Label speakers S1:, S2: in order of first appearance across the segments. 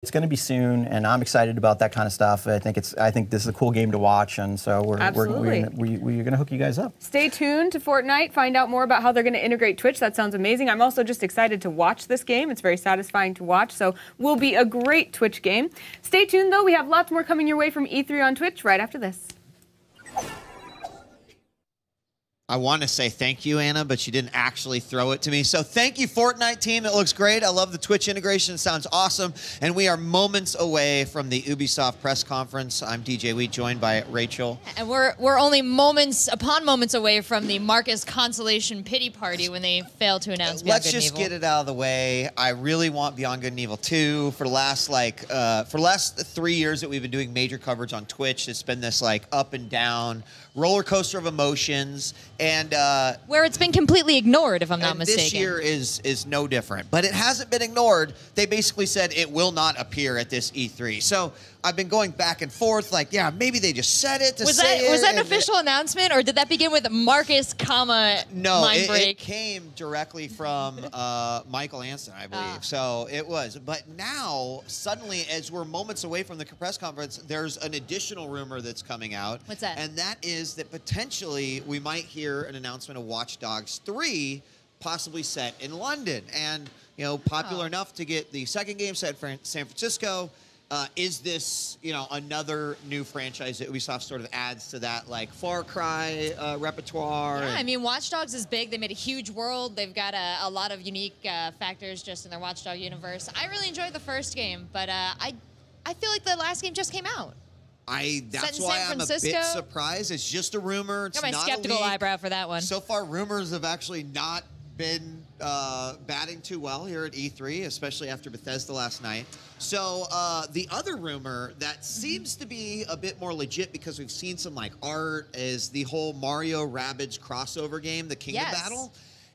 S1: It's going to be soon, and I'm excited about that kind of stuff. I think this is a cool game to watch, and so we're going to hook you guys up.
S2: Stay tuned to Fortnite. Find out more about how they're going to integrate Twitch. That sounds amazing. I'm also just excited to watch this game. It's very satisfying to watch, so will be a great Twitch game. Stay tuned, though. We have lots more coming your way from E3 on Twitch right after this.
S3: I want to say thank you, Anna, but you didn't actually throw it to me. So thank you, Fortnite team. It looks great. I love the Twitch integration. It sounds awesome. And we are moments away from the Ubisoft Press Conference. I'm DJ Wheat, joined by Rachel.
S4: And we're only moments upon moments away from the Marcus Consolation Pity Party when they fail to announce Beyond
S3: Let's
S4: Good and
S3: just
S4: Evil.
S3: get it out of the way. I really want Beyond Good and Evil 2. For the last 3 years that we've been doing major coverage on Twitch, it's been this like up and down roller coaster of emotions. And
S4: where it's been completely ignored, if I'm not mistaken.
S3: This year is no different. But it hasn't been ignored. They basically said it will not appear at this E3. So I've been going back and forth, like, yeah, maybe they just said it to say it.
S4: Was that an official announcement, or did that begin with Marcus,
S3: no,
S4: mind break?
S3: It came directly from Michael Anson, I believe. So it was. But now, suddenly, as we're moments away from the press conference, there's an additional rumor that's coming out.
S4: What's that?
S3: And that is that potentially we might hear an announcement of Watch Dogs 3 possibly set in London. And, you know, popular enough to get the second game set in San Francisco. Is this, you know, another new franchise that Ubisoft sort of adds to that, like, Far Cry repertoire?
S4: Yeah, I mean, Watch Dogs is big. They made a huge world. They've got a lot of unique factors just in their Watch Dog universe. I really enjoyed the first game, but I feel like the last game just came out.
S3: That's why I'm a bit surprised. It's just a rumor. It's
S4: got my
S3: not
S4: skeptical
S3: a leak.
S4: eyebrow for that one.
S3: So far, rumors have actually not been batting too well here at E3, especially after Bethesda last night. So the other rumor that seems to be a bit more legit, because we've seen some like art, is the whole Mario Rabbids crossover game, the Kingdom Battle.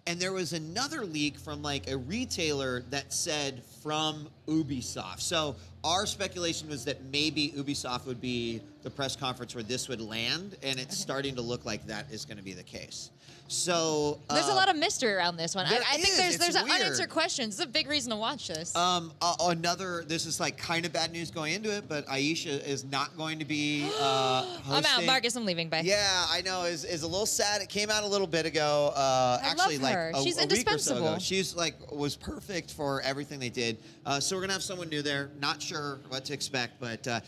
S3: And there was another leak from like a retailer that said from Ubisoft. So our speculation was that maybe Ubisoft would be the press conference where this would land, and it's starting to look like that is going to be the case. So
S4: there's a lot of mystery around this one. I think there's
S3: weird.
S4: unanswered questions. It's a big reason to watch this.
S3: This is like kind of bad news going into it, but Aisha is not going to be hosting.
S4: I'm out, Marcus. I'm leaving. Bye.
S3: Yeah, I know. Is a little sad. It came out a little bit ago. Actually,
S4: love her.
S3: like
S4: She's
S3: a week or so
S4: indispensable.
S3: ago. She's like was perfect for everything they did. So we're gonna have someone new there. Not sure what to expect, but a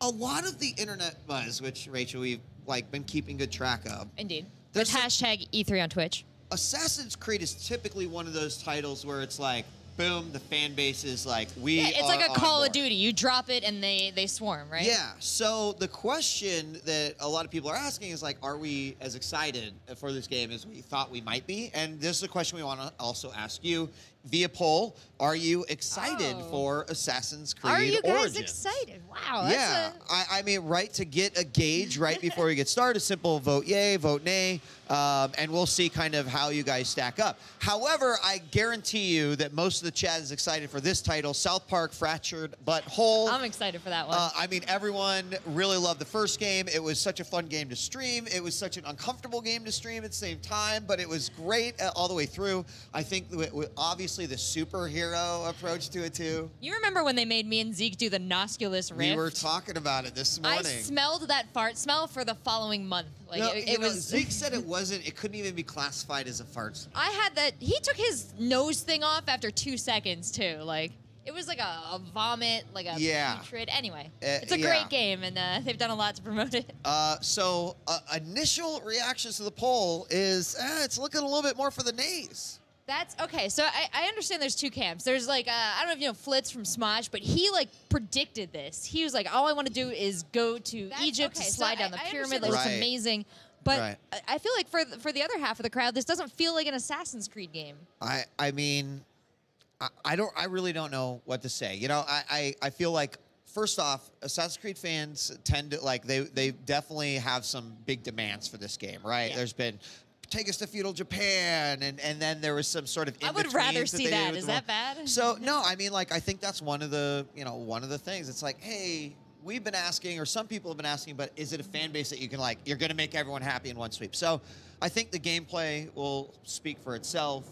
S3: lot of the internet buzz, which Rachel we've like been keeping good track of.
S4: Indeed. With hashtag E3 on Twitch.
S3: Assassin's Creed is typically one of those titles where it's like, boom, the fan base is like,
S4: it's like a Call of Duty. You drop it and they swarm, right?
S3: Yeah. So the question that a lot of people are asking is like, are we as excited for this game as we thought we might be? And this is a question we want to also ask you via poll. Are you excited for Assassin's Creed
S4: Origins? Are you guys
S3: Origins?
S4: excited? Wow.
S3: Yeah. I mean, right, to get a gauge right before we get started, simple vote yay, vote nay, and we'll see kind of how you guys stack up. However, I guarantee you that most of the chat is excited for this title, South Park Fractured But Whole.
S4: I'm excited for that one.
S3: I mean, everyone really loved the first game. It was such a fun game to stream. It was such an uncomfortable game to stream at the same time, but it was great all the way through. I think obviously the superhero approach to it too.
S4: You remember when they made me and Zeke do the Nosculus rift?
S3: We were talking about it this morning.
S4: I smelled that fart smell for the following month. Like
S3: no,
S4: it was.
S3: Zeke said it wasn't. It couldn't even be classified as a fart smell.
S4: I had that. He took his nose thing off after 2 seconds too. Like it was like a vomit, like a putrid. Anyway, it's a great game, and they've done a lot to promote it.
S3: So initial reactions to the poll is it's looking a little bit more for the nays.
S4: That's okay. So I understand there's two camps. There's like, I don't know if you know Flitz from Smosh, but he like predicted this. He was like, all I want to do is go to Egypt to slide down the pyramid. That looks amazing. But I feel like for the other half of the crowd, this doesn't feel like an Assassin's Creed game.
S3: I mean, I really don't know what to say. You know, I feel like, first off, Assassin's Creed fans tend to, like, they definitely have some big demands for this game, right? Yeah. There's been take us to feudal Japan, and then there was some sort of
S4: I would rather see that. Is that bad?
S3: So no, I mean, like, I think that's one of the things. It's like, hey, we've been asking, or some people have been asking, but is it a fan base that you can, like, you're going to make everyone happy in one sweep? So I think the gameplay will speak for itself.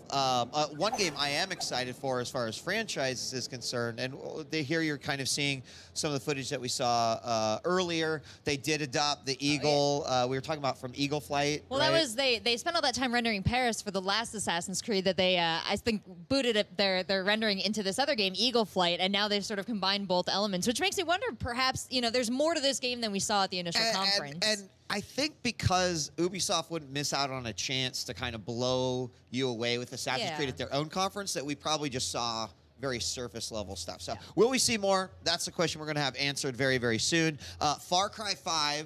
S3: One game I am excited for as far as franchise is concerned, and here you're kind of seeing some of the footage that we saw earlier. They did adopt the Eagle. We were talking about from Eagle Flight.
S4: Well,
S3: right?
S4: that was they spent all that time rendering Paris for the last Assassin's Creed that they I think booted it, their rendering into this other game, Eagle Flight, and now they've sort of combined both elements, which makes me wonder perhaps there's more to this game than we saw at the initial conference.
S3: And I think because Ubisoft wouldn't miss out on a chance to kind of blow you away with Assassin's Creed at their own conference, that we probably just saw very surface level stuff. So will we see more? That's the question we're going to have answered very, very soon. Far Cry 5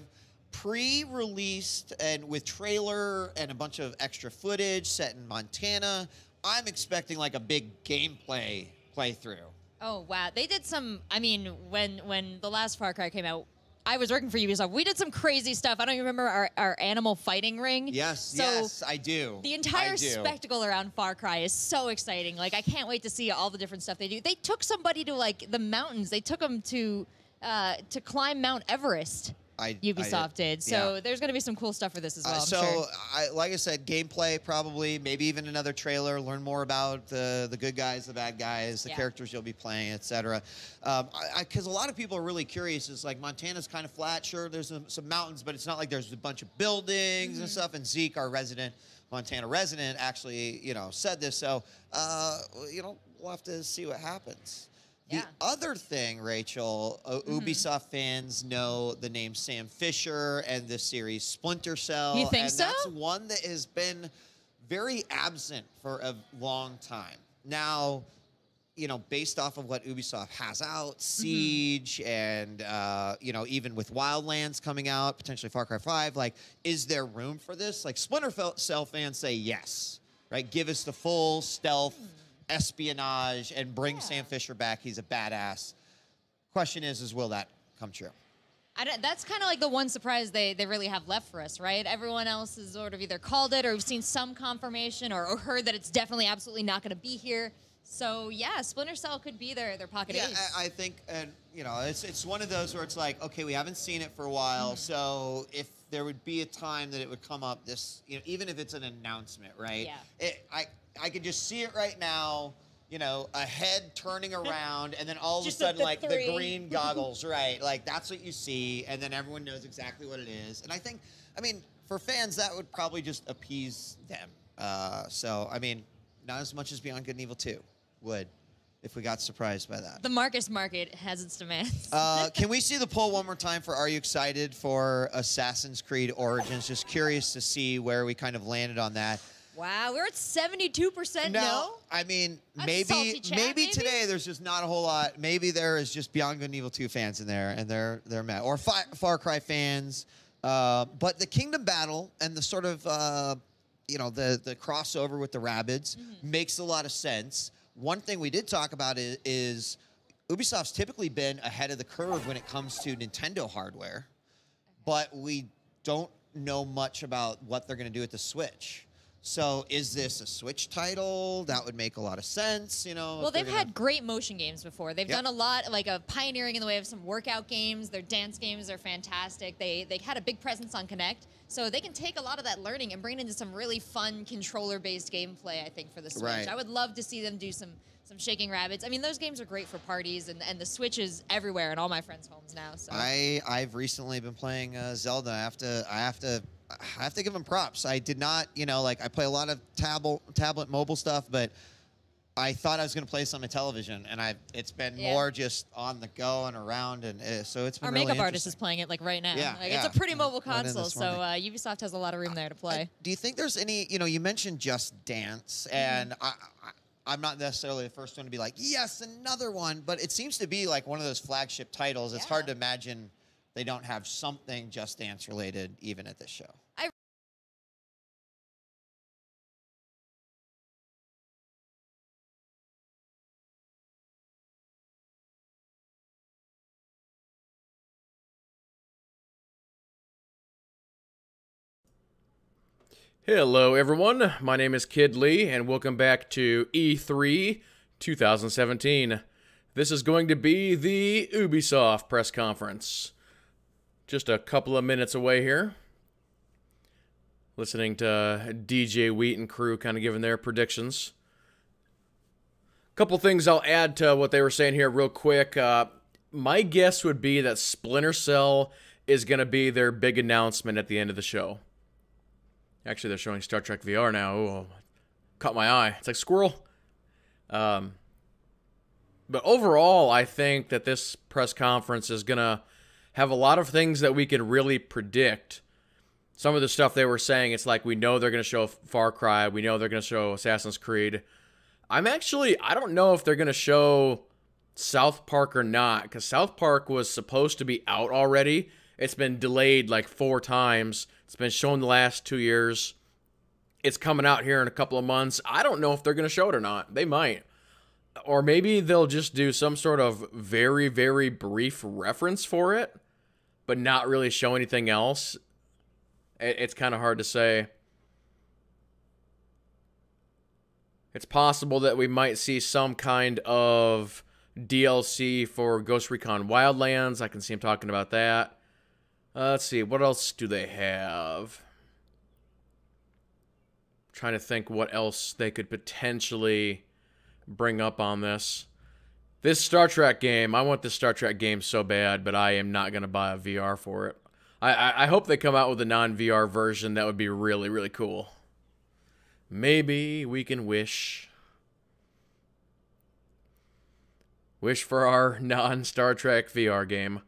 S3: pre-released and with trailer and a bunch of extra footage set in Montana. I'm expecting like a big gameplay playthrough.
S4: Oh, wow. They did some, I mean, when the last Far Cry came out, I was working for Ubisoft. We did some crazy stuff. I don't even remember our animal fighting ring.
S3: Yes, yes, I do.
S4: The entire spectacle around Far Cry is so exciting. Like, I can't wait to see all the different stuff they do. They took somebody to, like, the mountains. They took them to climb Mount Everest. Ubisoft did. So there's going to be some cool stuff for this as well, I'm sure.
S3: Like I said, gameplay probably, maybe even another trailer, learn more about the good guys, the bad guys, the characters you'll be playing, etc. Because a lot of people are really curious. It's like Montana's kind of flat. Sure, there's some mountains, but it's not like there's a bunch of buildings and stuff. And Zeke, our Montana resident, actually, said this. So, we'll have to see what happens. The other thing, Rachel, Ubisoft fans know the name Sam Fisher and the series Splinter Cell.
S4: You think so?
S3: That's one that has been very absent for a long time. Now, based off of what Ubisoft has out, Siege, and, even with Wildlands coming out, potentially Far Cry 5, like, is there room for this? Like, Splinter Cell fans say yes, right? Give us the full stealth espionage and bring Sam Fisher back. He's a badass. Question is will that come true?
S4: That's kind of like the one surprise they really have left for us, right? Everyone else has sort of either called it or we've seen some confirmation or heard that it's definitely absolutely not going to be here. So, yeah, Splinter Cell could be their pocket ace.
S3: I think, and it's one of those where it's like, okay, we haven't seen it for a while, so if there would be a time that it would come up, even if it's an announcement, right?
S4: Yeah.
S3: I could just see it right now, a head turning around, and then all of a sudden, like, the green goggles, right? Like, that's what you see, and then everyone knows exactly what it is. And I think, for fans, that would probably just appease them. Not as much as Beyond Good and Evil 2 would, if we got surprised by that.
S4: The Marcus market has its demands.
S3: Can we see the poll one more time for Are You Excited for Assassin's Creed Origins? Just curious to see where we kind of landed on that.
S4: Wow, we're at 72% no?
S3: Maybe today there's just not a whole lot. Maybe there is just Beyond Good and Evil 2 fans in there, and they're mad. Or Far Cry fans. But the Kingdom Battle and the sort of, the crossover with the Rabbids makes a lot of sense. One thing we did talk about is Ubisoft's typically been ahead of the curve when it comes to Nintendo hardware. But we don't know much about what they're going to do with the Switch. So is this a Switch title? That would make a lot of sense,
S4: Well, they've had great motion games before. They've done a lot of pioneering in the way of some workout games. Their dance games are fantastic. They had a big presence on Kinect. So they can take a lot of that learning and bring it into some really fun controller-based gameplay, I think, for the Switch.
S3: Right.
S4: I would love to see them do some shaking rabbits. Those games are great for parties, and the Switch is everywhere in all my friends' homes now. So
S3: I've recently been playing Zelda. I have to give them props. I did not, I play a lot of tablet mobile stuff, but I thought I was going to play this on my television, and it's been more just on the go and around, and so it's been really
S4: makeup artist is playing it right now.
S3: Yeah,
S4: It's a pretty mobile console, so Ubisoft has a lot of room there to play.
S3: Do you think there's any, you mentioned Just Dance, and I'm not necessarily the first one to be like, yes, another one, but it seems to be like one of those flagship titles. It's hard to imagine they don't have something Just Dance related even at this show.
S5: Hello everyone, my name is Kid Lee and welcome back to E3 2017. This is going to be the Ubisoft Press Conference. Just a couple of minutes away here. Listening to DJ Wheat and crew kind of giving their predictions. Couple things I'll add to what they were saying here real quick. My guess would be that Splinter Cell is going to be their big announcement at the end of the show. Actually, they're showing Star Trek VR now. Ooh, caught my eye. It's like squirrel. But overall, I think that this press conference is going to have a lot of things that we can really predict. Some of the stuff they were saying, it's like we know they're going to show Far Cry. We know they're going to show Assassin's Creed. I don't know if they're going to show South Park or not, because South Park was supposed to be out already. It's been delayed like 4 times. It's been shown the last 2 years. It's coming out here in a couple of months. I don't know if they're going to show it or not. They might. Or maybe they'll just do some sort of very, very brief reference for it, but not really show anything else. It's kind of hard to say. It's possible that we might see some kind of DLC for Ghost Recon Wildlands. I can see him talking about that. Let's see. What else do they have? I'm trying to think what else they could potentially bring up on this. This Star Trek game. I want this Star Trek game so bad, but I am not going to buy a VR for it. I hope they come out with a non-VR version. That would be really, really cool. Maybe we can wish for our non-Star Trek VR game.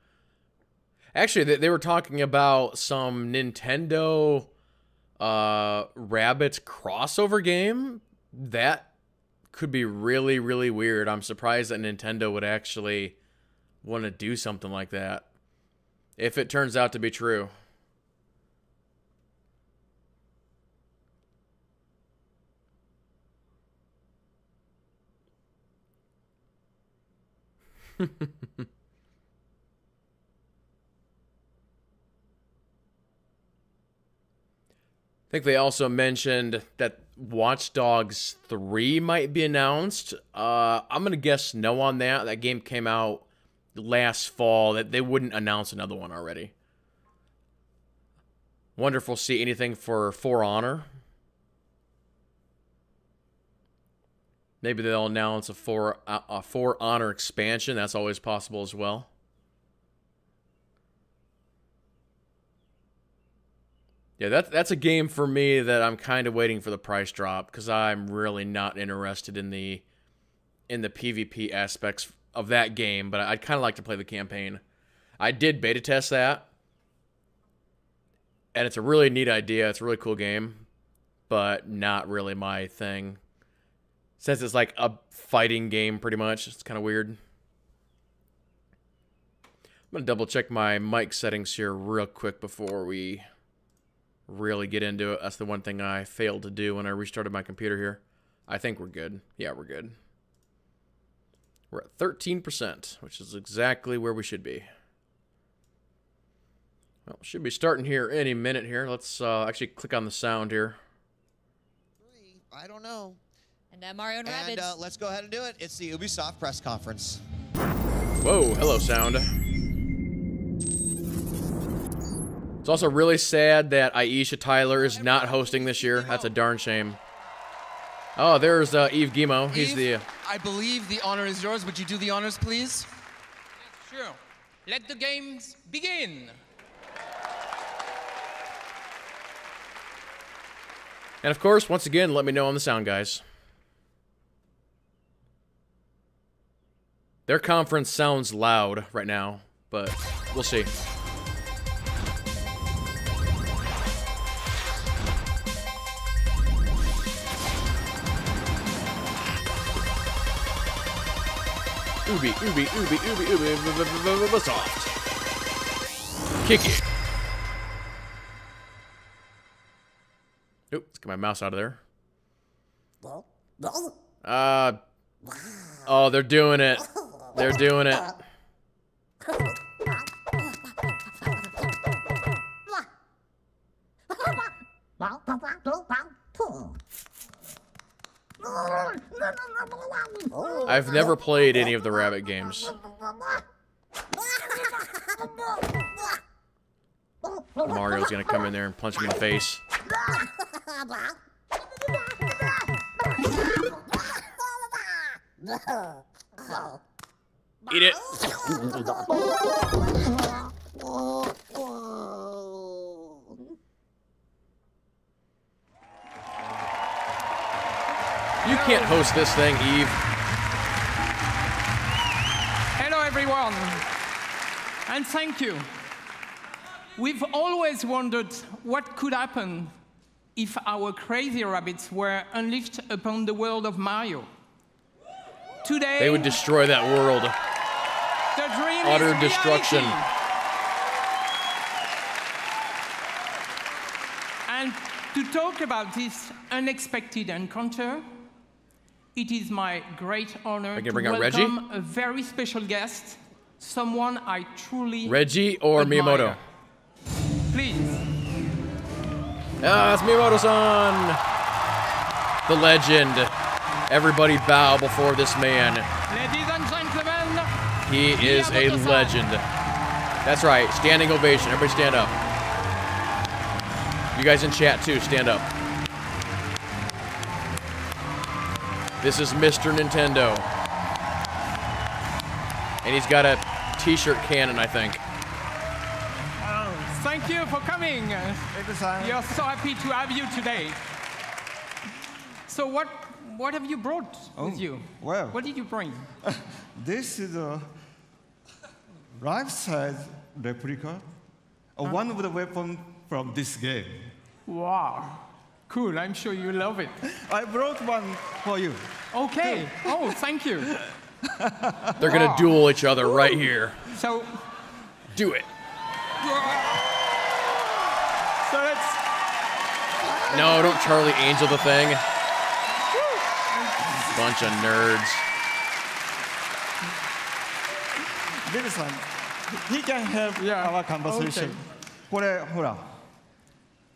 S5: Actually, they were talking about some Nintendo Rabbids crossover game. That could be really, really weird. I'm surprised that Nintendo would actually want to do something like that, if it turns out to be true. I think they also mentioned that Watch Dogs 3 might be announced. I'm going to guess no on that. That game came out last fall. That they wouldn't announce another one already. Wonder if we'll see anything for For Honor. Maybe they'll announce a For Honor expansion. That's always possible as well. Yeah, that's a game for me that I'm kind of waiting for the price drop, because I'm really not interested in the PvP aspects of that game, but I'd kind of like to play the campaign. I did beta test that, and it's a really neat idea. It's a really cool game, but not really my thing. Since it's like a fighting game, pretty much. It's kind of weird. I'm going to double check my mic settings here real quick before we really get into it. That's the one thing I failed to do when I restarted my computer here. I think we're good. Yeah, we're good. We're at 13%, which is exactly where we should be. Well, should be starting here any minute here. Let's actually click on the sound here.
S3: I don't know.
S4: And Mario and Rabbids.
S3: And let's go ahead and do it. It's the Ubisoft Press Conference.
S5: Whoa, hello, sound. It's also really sad that Aisha Tyler is not hosting this year. That's a darn shame. Oh, there's Yves Guillemot. He's the...
S6: I believe the honor is yours. Would you do the honors, please?
S7: Yes, sure. Let the games begin.
S5: And of course, once again, let me know on the sound, guys. Their conference sounds loud right now, but we'll see. Ubisoft. Kick it. Oop, let's get my mouse out of there. Oh, they're doing it. They're doing it. I've never played any of the Rabbit games. Mario's gonna come in there and punch me in the face. Eat it. You can't host this thing, Eve.
S7: Hello, everyone, and thank you. We've always wondered what could happen if our crazy rabbits were unleashed upon the world of Mario. Today,
S5: they would destroy that world.
S7: The dream
S5: Utter
S7: is
S5: destruction.
S7: reality. And to talk about this unexpected encounter, it is my great honor to welcome a very special guest, someone I truly
S5: Reggie or
S7: admire.
S5: Miyamoto?
S7: Please.
S5: Ah, it's Miyamoto-san! The legend. Everybody bow before this man.
S7: Ladies and gentlemen,
S5: he is a legend. That's right, standing ovation. Everybody stand up. You guys in chat too, stand up. This is Mr. Nintendo. And he's got a t-shirt cannon, I think.
S7: Thank you for coming. We are so happy to have you today. So what have you brought with you?
S8: Well,
S7: what did you bring?
S8: This is a life-size replica of one of the weapons from this game.
S7: Wow. Cool, I'm sure you love it.
S8: I brought one for you.
S7: Okay. Oh, thank you.
S5: They're gonna duel each other right here.
S7: So,
S5: do it.
S7: So let's.
S5: No, don't Charlie Angel the thing. Bunch of nerds.
S8: David-san, he can help our conversation. これほら。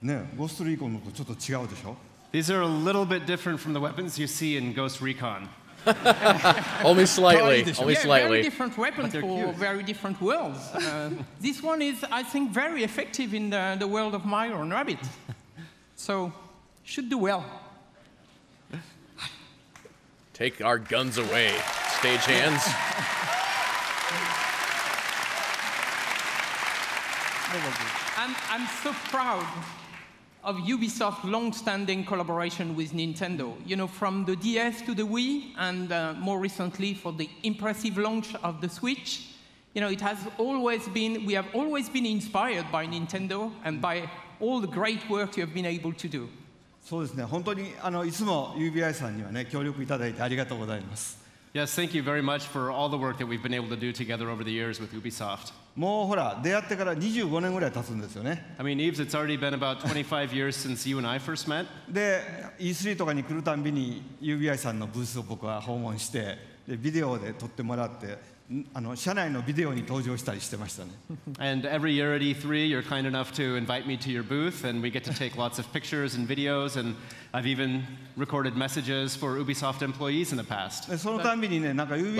S8: ね、ゴーストリーコンのとちょっと違うでしょ?
S9: These are a little bit different from the weapons you see in Ghost Recon.
S5: Only slightly. Only
S7: Yeah,
S5: slightly.
S7: very different weapons for very different worlds. This one is, I think, very effective in the world of Mario and Rabbit. So, should do well.
S5: Take our guns away, stagehands.
S7: I'm so proud of Ubisoft's long-standing collaboration with Nintendo. You know, from the DS to the Wii, and more recently for the impressive launch of the Switch. You know, it has always been, we have always been inspired by Nintendo and by all the great work you have been able to do.
S8: そうですね、本当にいつも UBI さんにはね、協力いただいてありがとうございます。
S9: Yes, thank you very much for all the work that we've been able to do together over the years with Ubisoft.
S8: もうほら、出会ってから25年ぐらい経つんですよね。
S9: I mean, Eves, it's already been about 25 years since you and I first met.
S8: で、E3 とかに来るたんびに UBI さんのブースを僕は訪問して、でビデオで撮ってもらって。社内のビデオに登場したりしてましたね。
S9: And every year at E3, you're kind enough to invite me to your booth, and we get to take lots of pictures and videos, and I've even recorded messages for Ubisoft employees in the past.
S8: そのたんびにね、なんか UBI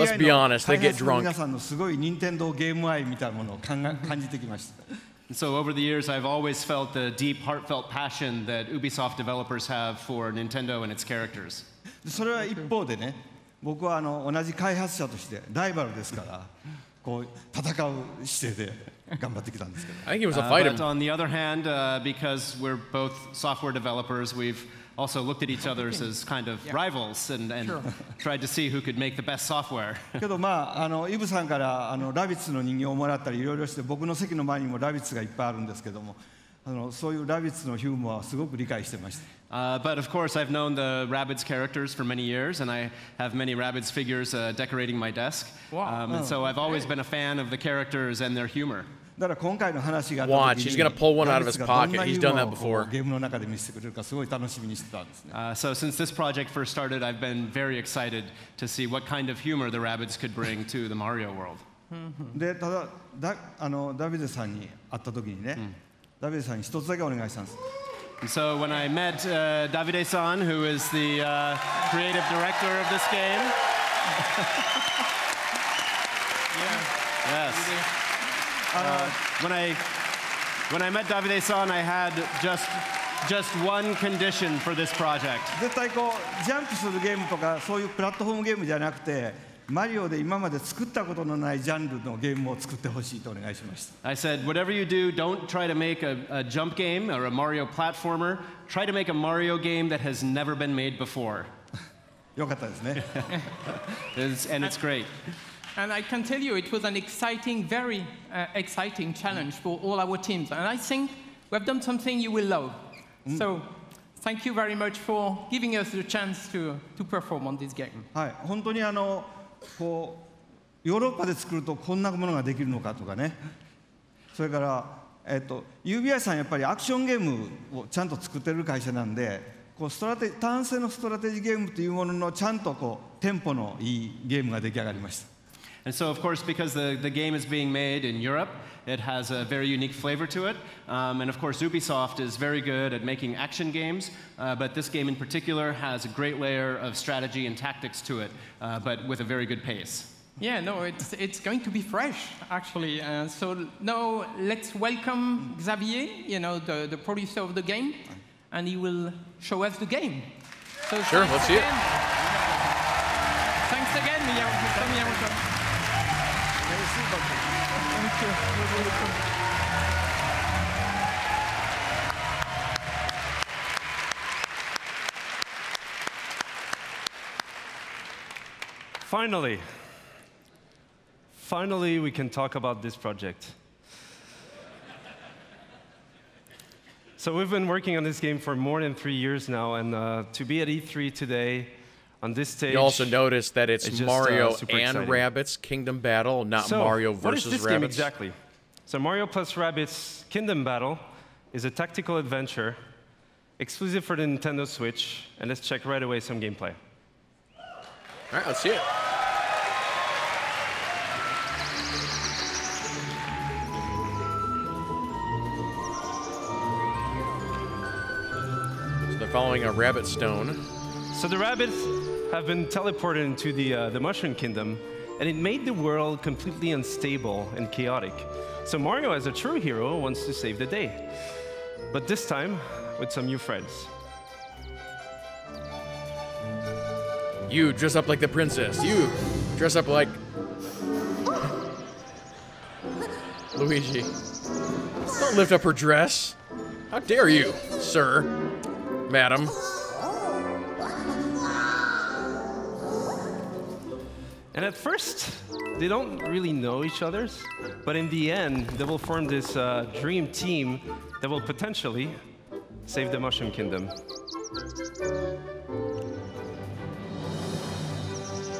S8: の開発の皆さんのすごい任天堂ゲーム愛みたいなものを感じてきました。
S9: So over the years, I've always felt the deep, heartfelt passion that Ubisoft developers have for Nintendo and its characters.
S8: それは一方でね。僕は同じ開発者としてライバルですからこう戦う姿勢で頑張ってきたんですけど。
S5: I think it was a fight.
S9: But on the other hand, because we're both software developers, we've also looked at each other as kind of rivals and tried to see who could make the best software.
S8: けどまあイブさんからラビッツの人形をもらったりいろいろして僕の席の前にもラビッツがいっぱいあるんですけども。そういうラビッツのヒューモアはすごく理解してました。
S9: But of course, I've known the Rabbids characters for many years, and I have many Rabbids figures decorating my desk. And so I've always been a fan of the characters and their humor.
S8: だから今回の話があった時に
S5: Watch, he's gonna pull one out of his pocket. He's done that before.
S8: ゲームの中で見せてくれるかすごい楽しみにしてたんですね。
S9: So since this project first started, I've been very excited to see what kind of humor the Rabbids could bring to the Mario world.
S8: でただダビデさんに会った時にね。ダビデさんに一つだけお願いしたんです。
S9: So when I met Davide-san, who is the creative director of this game, yes. When I met Davide-san, I had just just one condition for this project.
S8: 絶対こうジャンプするゲームとかそういうプラットフォームゲームじゃなくて、マリオで今まで作ったことのないジャンルのゲームを作ってほしいとお願いしました。
S9: I said, whatever you do, don't try to make a jump game or a Mario platformer. Try to make a Mario game that has never been made before.
S8: よかったですね。
S9: And it's great.
S7: And I can tell you, it was an exciting, very exciting challenge for all our teams. And I think we have done something you will love. So, thank you very much for giving us the chance to perform on this game.
S8: はい、本当にこうヨーロッパで作るとこんなものができるのかとかね。それから、UBI さんやっぱりアクションゲームをちゃんと作ってる会社なんで、こう単性のストラテジーゲームというもののちゃんとこうテンポのいいゲームが出来上がりました。
S9: And so, of course, because the game is being made in Europe, it has a very unique flavor to it. And of course, Ubisoft is very good at making action games, but this game in particular has a great layer of strategy and tactics to it, but with a very good pace.
S7: Yeah, no, it's going to be fresh, actually. So now let's welcome Xavier, the producer of the game, and he will show us the game. So
S5: sure, let's see it.
S7: Thanks again, Miyamoto. Thank you.
S10: Finally, we can talk about this project. So we've been working on this game for more than 3 years now, and to be at E3 today, on this stage,
S5: you also notice that it's
S10: just,
S5: Mario and
S10: exciting.
S5: Rabbids Kingdom Battle, not Mario versus Rabbids.
S10: What is this game exactly? So Mario plus Rabbids Kingdom Battle is a tactical adventure exclusive for the Nintendo Switch, and let's check right away some gameplay.
S5: All right, let's see it. So they're following a rabbit stone.
S10: So the rabbits have been teleported into the Mushroom Kingdom, and it made the world completely unstable and chaotic. So Mario, as a true hero, wants to save the day. But this time, with some new friends.
S5: You dress up like the princess. You dress up like Luigi. Don't lift up her dress. How dare you, sir, madam.
S10: And at first, they don't really know each other, but in the end, they will form this dream team that will potentially save the Mushroom Kingdom.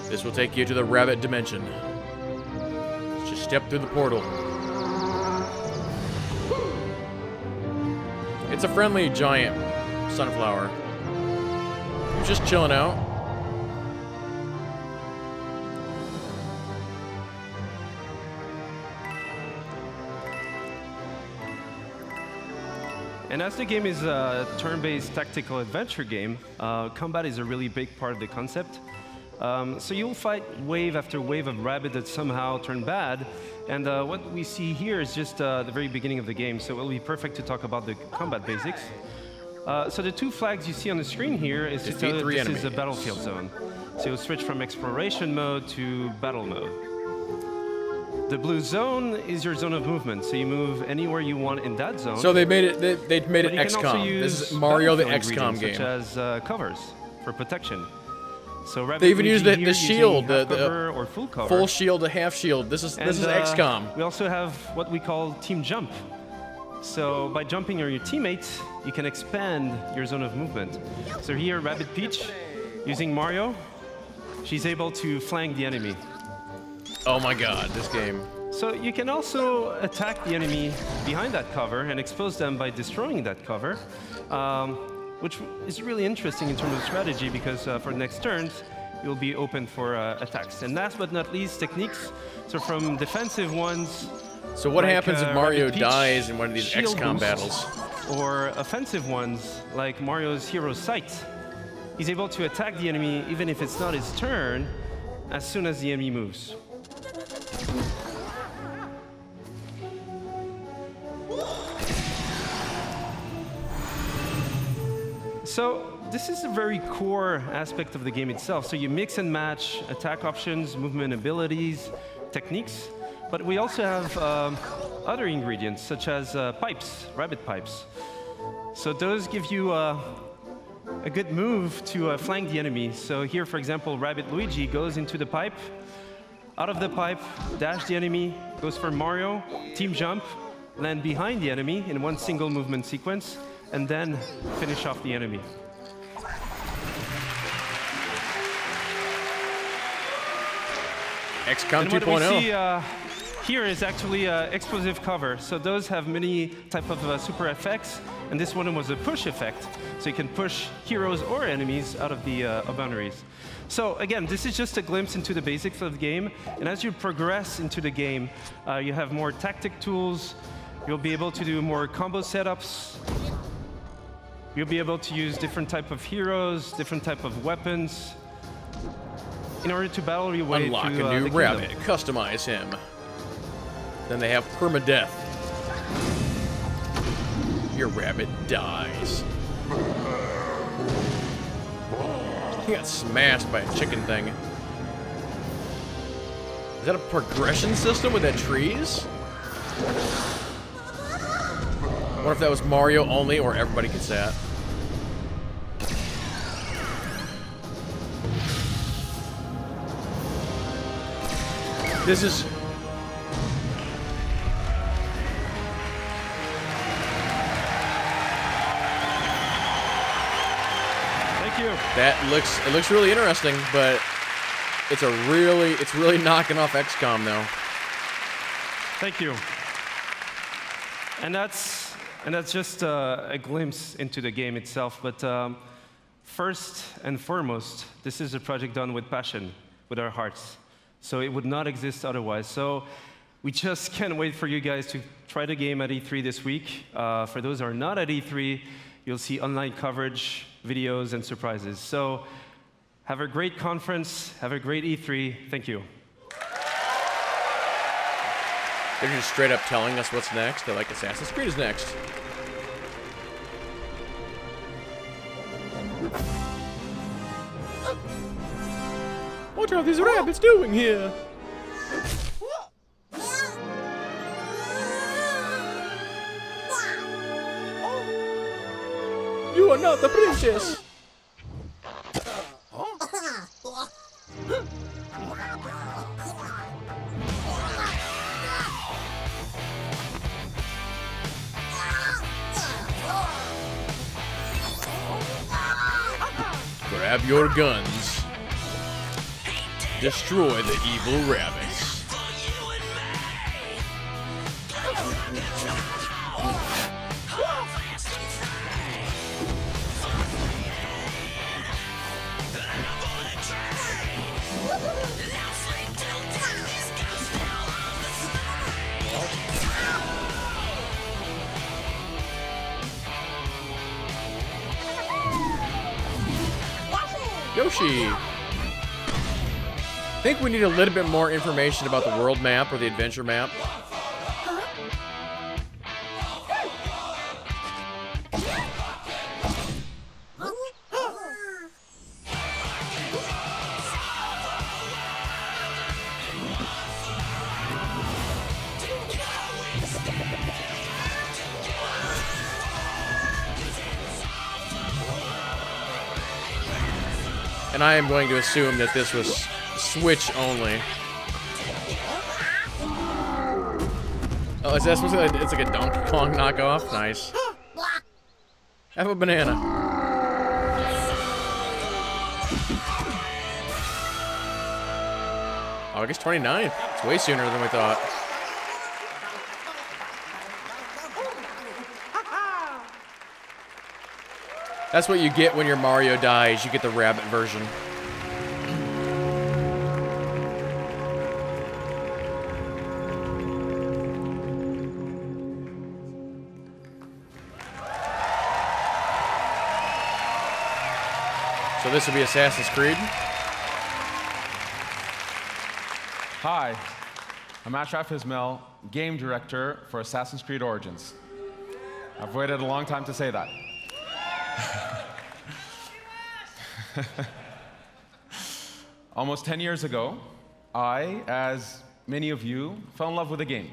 S5: This will take you to the rabbit dimension. Just step through the portal. It's a friendly giant sunflower. He's just chilling out.
S10: And as the game is a turn-based tactical adventure game, combat is a really big part of the concept. So you'll fight wave after wave of rabbit that somehow turn bad. And what we see here is just the very beginning of the game, so it'll be perfect to talk about the combat basics. So the two flags you see on the screen here is to tell you this is a battlefield zone. So you'll switch from exploration mode to battle mode. The blue zone is your zone of movement, so you move anywhere you want in that zone.
S5: So they made it. They made it XCOM. This is Mario the XCOM game.
S10: Such as covers for protection. So
S5: they even used the shield, the
S10: or full cover.
S5: Full shield to half shield. This is XCOM.
S10: We also have what we call team jump. So by jumping on your teammates, you can expand your zone of movement. So here, Rabbid Peach, using Mario, she's able to flank the enemy.
S5: Oh my God, this game.
S10: So you can also attack the enemy behind that cover and expose them by destroying that cover, which is really interesting in terms of strategy because for the next turns, you'll be open for attacks. And last but not least, techniques. So from defensive ones.
S5: So what happens if Mario dies in one of these XCOM battles?
S10: Or offensive ones, like Mario's Hero Sight. He's able to attack the enemy even if it's not his turn, as soon as the enemy moves. So this is a very core aspect of the game itself. So you mix and match attack options, movement abilities, techniques. But we also have other ingredients, such as pipes, rabbit pipes. So those give you a good move to flank the enemy. So here, for example, Rabbit Luigi goes into the pipe. Out of the pipe, dash the enemy, goes for Mario, team jump, land behind the enemy in one single movement sequence, and then finish off the enemy.
S5: XCOM 2.0.
S10: What we see here is actually explosive cover. So those have many type of super effects, and this one was a push effect. So you can push heroes or enemies out of the boundaries. So again, this is just a glimpse into the basics of the game. And as you progress into the game, you have more tactic tools. You'll be able to do more combo setups. You'll be able to use different type of heroes, different type of weapons, in order to battle your way
S5: Unlock
S10: through
S5: a new
S10: the
S5: rabbit,
S10: kingdom.
S5: customize him. Then they have permadeath. Your rabbit dies. He got smashed by a chicken thing. Is that a progression system with that trees? What if that was Mario only, or everybody gets that? This is...
S10: Thank you.
S5: It looks really interesting, but it's really knocking off XCOM though.
S10: Thank you. And that's just a glimpse into the game itself. But first and foremost, this is a project done with passion, with our hearts. So it would not exist otherwise. So we just can't wait for you guys to try the game at E3 this week. For those who are not at E3, you'll see online coverage, videos, and surprises. So have a great conference. Have a great E3. Thank you.
S5: They're just straight up telling us what's next. They're like, Assassin's Creed is next. What are these rabbits doing here? You are not the princess. Grab your guns. Destroy the evil rabbits. Yoshi! I think we need a little bit more information about the world map or the adventure map. And I am going to assume that this was Switch only. Oh, is that supposed to be it's like a Donkey Kong knockoff? Nice. Have a banana. August 29th. It's way sooner than we thought. That's what you get when your Mario dies. You get the rabbit version. So this will be Assassin's Creed.
S11: Hi, I'm Ashraf Ismail, game director for Assassin's Creed Origins. I've waited a long time to say that. Almost 10 years ago, I, as many of you, fell in love with a game.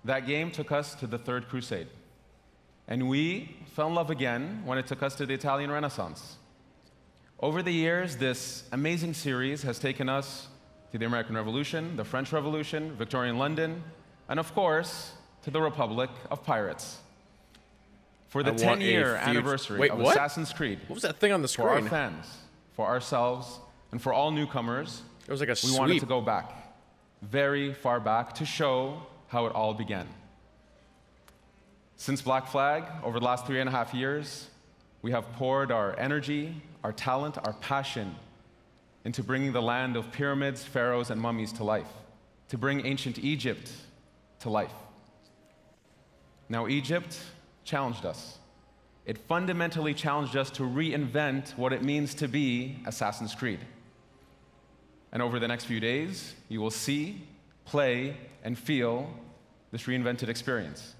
S11: That game took us to the Third Crusade. And we fell in love again when it took us to the Italian Renaissance. Over the years, this amazing series has taken us to the American Revolution, the French Revolution, Victorian London, and of course, to the Republic of Pirates. For the 10-year anniversary of Assassin's Creed,
S5: what was that thing on the screen?
S11: For our fans, for ourselves, and for all newcomers,
S5: it was like a
S11: we wanted to go back, very far back, to show how it all began. Since Black Flag, over the last 3.5 years, we have poured our energy, our talent, our passion into bringing the land of pyramids, pharaohs, and mummies to life, to bring ancient Egypt to life. Now, Egypt challenged us. It fundamentally challenged us to reinvent what it means to be Assassin's Creed. And over the next few days, you will see, play, and feel this reinvented experience.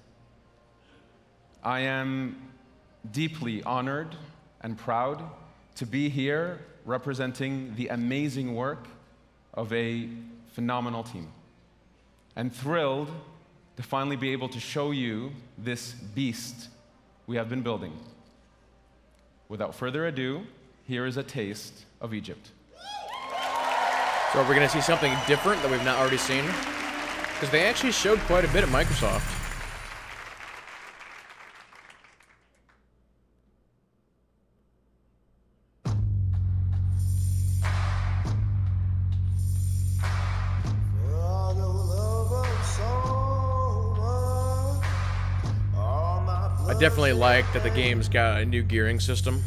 S11: I am deeply honored and proud to be here representing the amazing work of a phenomenal team, and thrilled to finally be able to show you this beast we have been building. Without further ado, here is a taste of Egypt.
S5: So are we going to see something different that we've not already seen? Because they actually showed quite a bit at Microsoft. I definitely like that the game's got a new gearing system.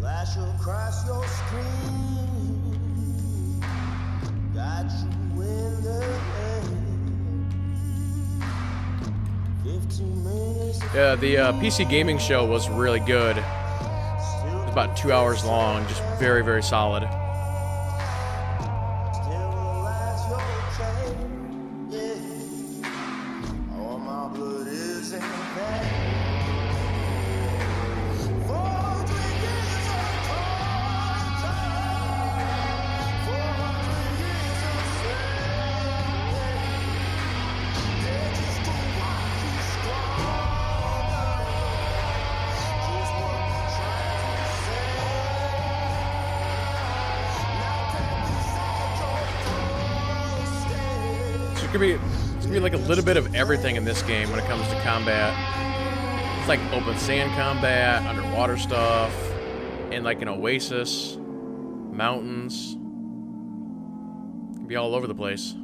S12: Flash across your screen, got you in the air. 15 minutes.
S5: Yeah, the PC gaming show was really good. It was about 2 hours long, just very, very solid. It's gonna be like a little bit of everything in this game when it comes to combat. It's like open sand combat, underwater stuff, and like an oasis, mountains. It can be all over the place.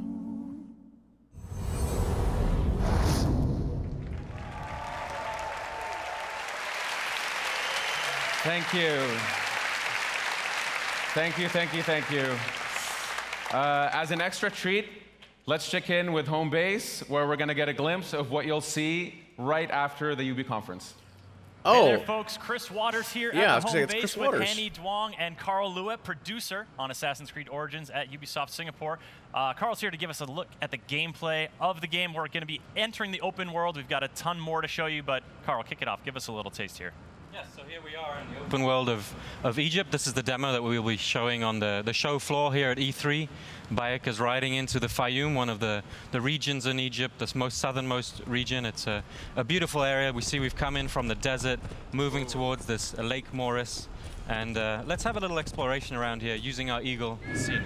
S11: Thank you. Thank you, thank you, thank you. As an extra treat, let's check in with home base, where we're going to get a glimpse of what you'll see right after the UB conference.
S13: Oh. Hey there, folks. Chris Waters here at the home base with Hanny Duong and Carl Lewitt, producer on Assassin's Creed Origins at Ubisoft Singapore. Carl's here to give us a look at the gameplay of the game. We're going to be entering the open world. We've got a ton more to show you, but Carl, kick it off. Give us a little taste here.
S14: Yes, so here we are in the open world of Egypt. This is the demo that we will be showing on the show floor here at E3. Bayek is riding into the Fayum, one of the regions in Egypt, the most southernmost region. It's a beautiful area. We see we've come in from the desert, moving towards this Lake Moris. And let's have a little exploration around here using our Eagle scene.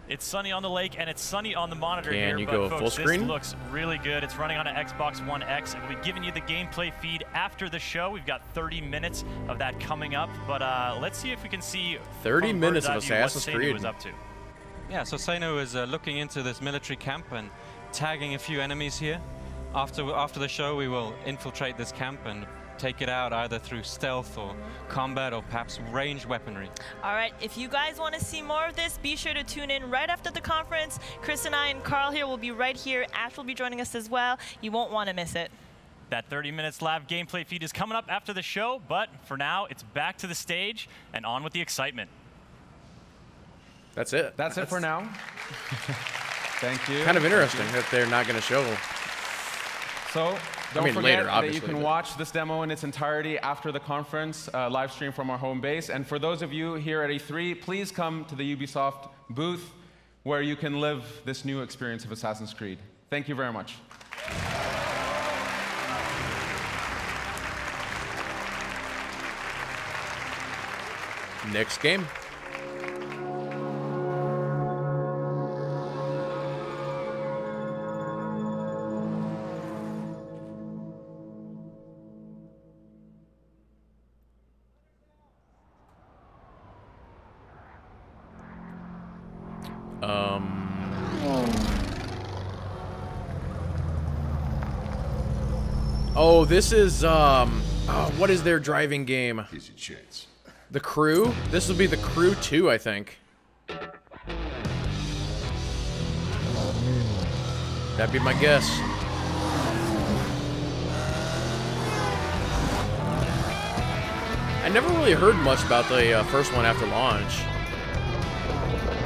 S13: It's sunny on the lake and it's sunny on the monitor here,
S5: you
S13: but
S5: go
S13: folks,
S5: full screen?
S13: This looks really good. It's running on an Xbox One X, and we'll be giving you the gameplay feed after the show. We've got 30 minutes of that coming up, but let's see if we can see
S5: 30 minutes of Assassin's Creed.
S13: Was up to.
S14: Yeah, so Seino is looking into this military camp and tagging a few enemies here. After the show, we will infiltrate this camp and take it out either through stealth or combat or perhaps ranged weaponry.
S15: All right, if you guys want to see more of this, be sure to tune in right after the conference. Chris and I and Carl here will be right here. Ash will be joining us as well. You won't want to miss it.
S13: That 30 minutes live gameplay feed is coming up after the show, but for now, it's back to the stage and on with the excitement.
S5: That's it.
S11: That's it for now. Thank you.
S5: Kind of interesting that they're not going to show
S11: So don't forget later, that you can watch this demo in its entirety after the conference, live stream from our home base. And for those of you here at E3, please come to the Ubisoft booth where you can live this new experience of Assassin's Creed. Thank you very much.
S5: Next game. Oh, this is what is their driving game?
S16: Here's your chance.
S5: The Crew? This will be the Crew 2, I think. That'd be my guess. I never really heard much about the first one after launch.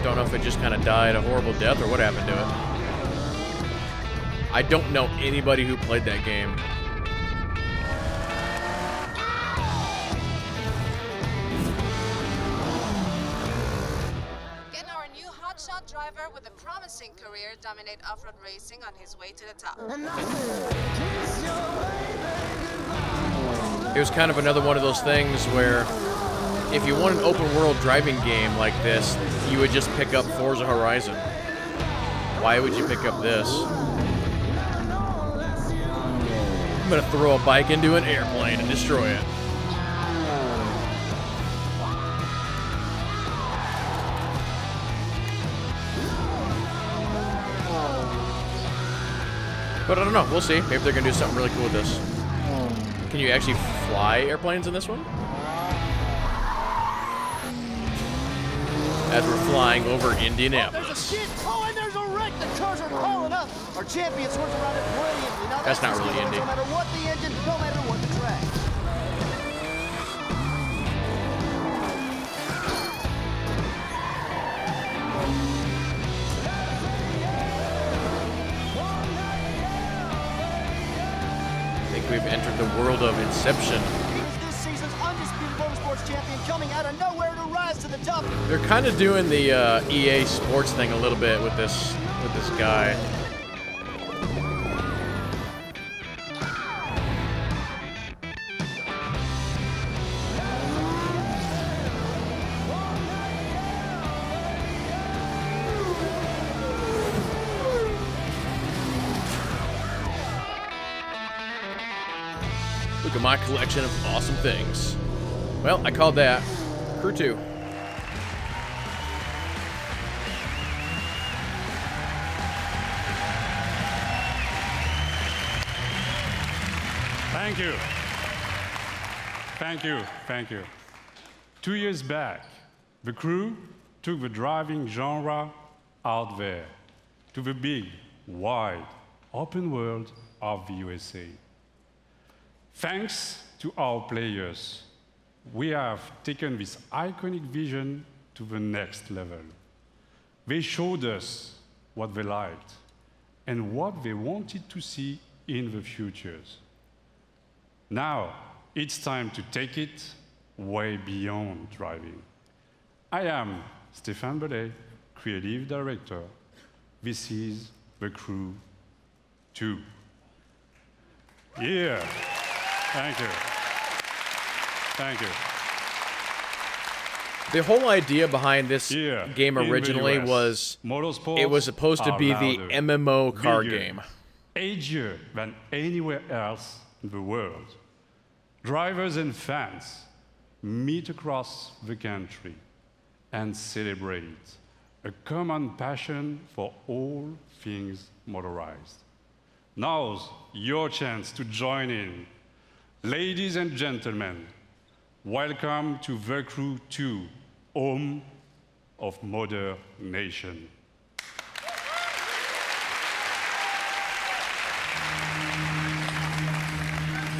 S5: Don't know if it just kind of died a horrible death or what happened to it. I don't know anybody who played that game.
S17: Driver with a promising career dominate off-road racing on his way to the top.
S5: It was kind of another one of those things where if you want an open world driving game like this, you would just pick up Forza Horizon. Why would you pick up this? I'm gonna throw a bike into an airplane and destroy it. But I don't know. We'll see. Maybe they're going to do something really cool with this. Can you actually fly airplanes in this one? As we're flying over Indianapolis.
S18: There's a skid. Oh, and there's a wreck. The cars are hauling up. Our champion swerves around it brilliantly. Now,
S5: that's not really Indy.
S18: No matter what the engine, no matter what the track.
S5: We've entered the world of Inception.
S18: This season's undisputed motorsports champion coming out of nowhere to rise to the top.
S5: They're kind of doing the EA Sports thing a little bit with this guy. Look at my collection of awesome things. Well, I called that Crew 2.
S19: Thank you. Thank you. Thank you. 2 years back, the Crew took the driving genre out there to the big, wide, open world of the USA. Thanks to our players, we have taken this iconic vision to the next level. They showed us what they liked and what they wanted to see in the futures. Now, it's time to take it way beyond driving. I am Stéphane Bellet, Creative Director. This is the Crew 2. Yeah. Thank you. Thank you.
S5: The whole idea behind this game originally was it was supposed to be the MMO card game.
S19: Edgier than anywhere else in the world. Drivers and fans meet across the country and celebrate a common passion for all things motorized. Now's your chance to join in. Ladies and gentlemen, welcome to The Crew 2, home of Modern Nation.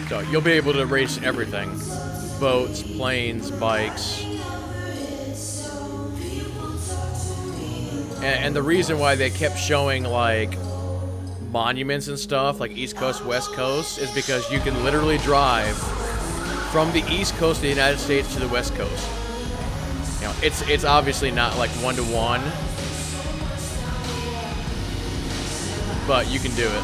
S5: So you'll be able to race everything. Boats, planes, bikes. And the reason why they kept showing, like, monuments and stuff, like East Coast, West Coast, is because you can literally drive from the East Coast of the United States to the West Coast. You know, it's obviously not like one-to-one, but you can do it.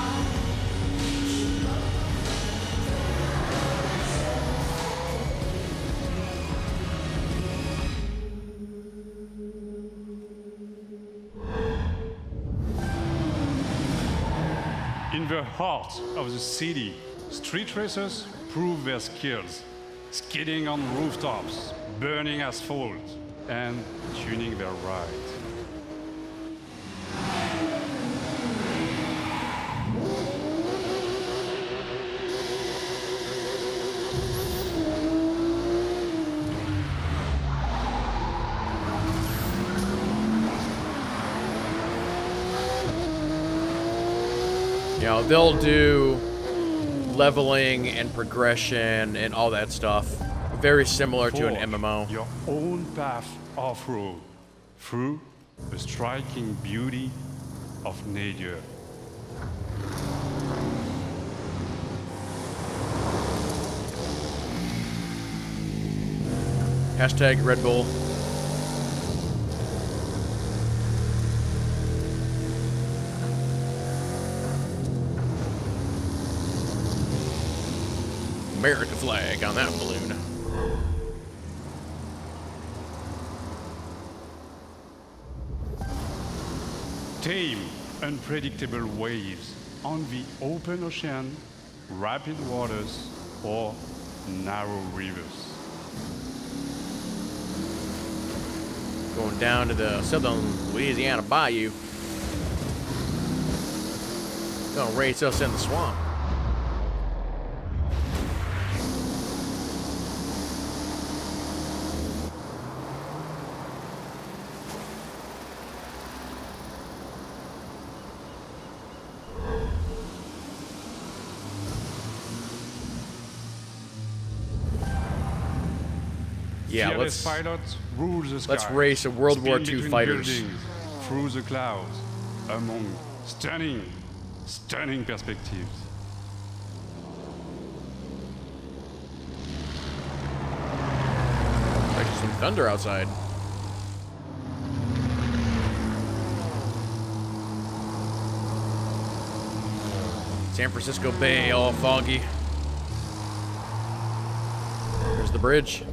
S19: In the heart of the city, street racers prove their skills, skidding on rooftops, burning asphalt, and tuning their ride.
S5: You know, they'll do leveling and progression and all that stuff. Very similar to an MMO.
S19: Your own path off-road through the striking beauty of nature.
S5: Hashtag Red Bull. American flag on that balloon.
S19: Tame, unpredictable waves on the open ocean, rapid waters, or narrow rivers.
S5: Going down to the southern Louisiana bayou. Gonna race us in the swamp. Yeah, let's race a World War II fighters.
S19: Through the clouds, among stunning perspectives.
S5: There's some thunder outside. San Francisco Bay, all foggy. There's the bridge.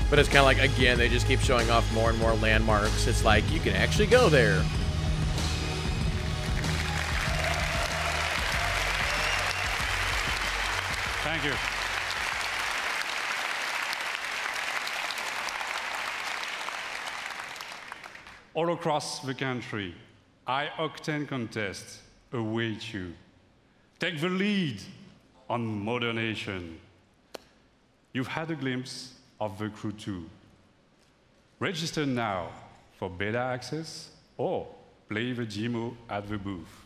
S5: But it's kind of like, again, they just keep showing off more and more landmarks. It's like, you can actually go there.
S19: Thank you. All across the country, high-octane contests await you. Take the lead on modernation. You've had a glimpse of the Crew 2. Register now for beta access or play the demo at the booth.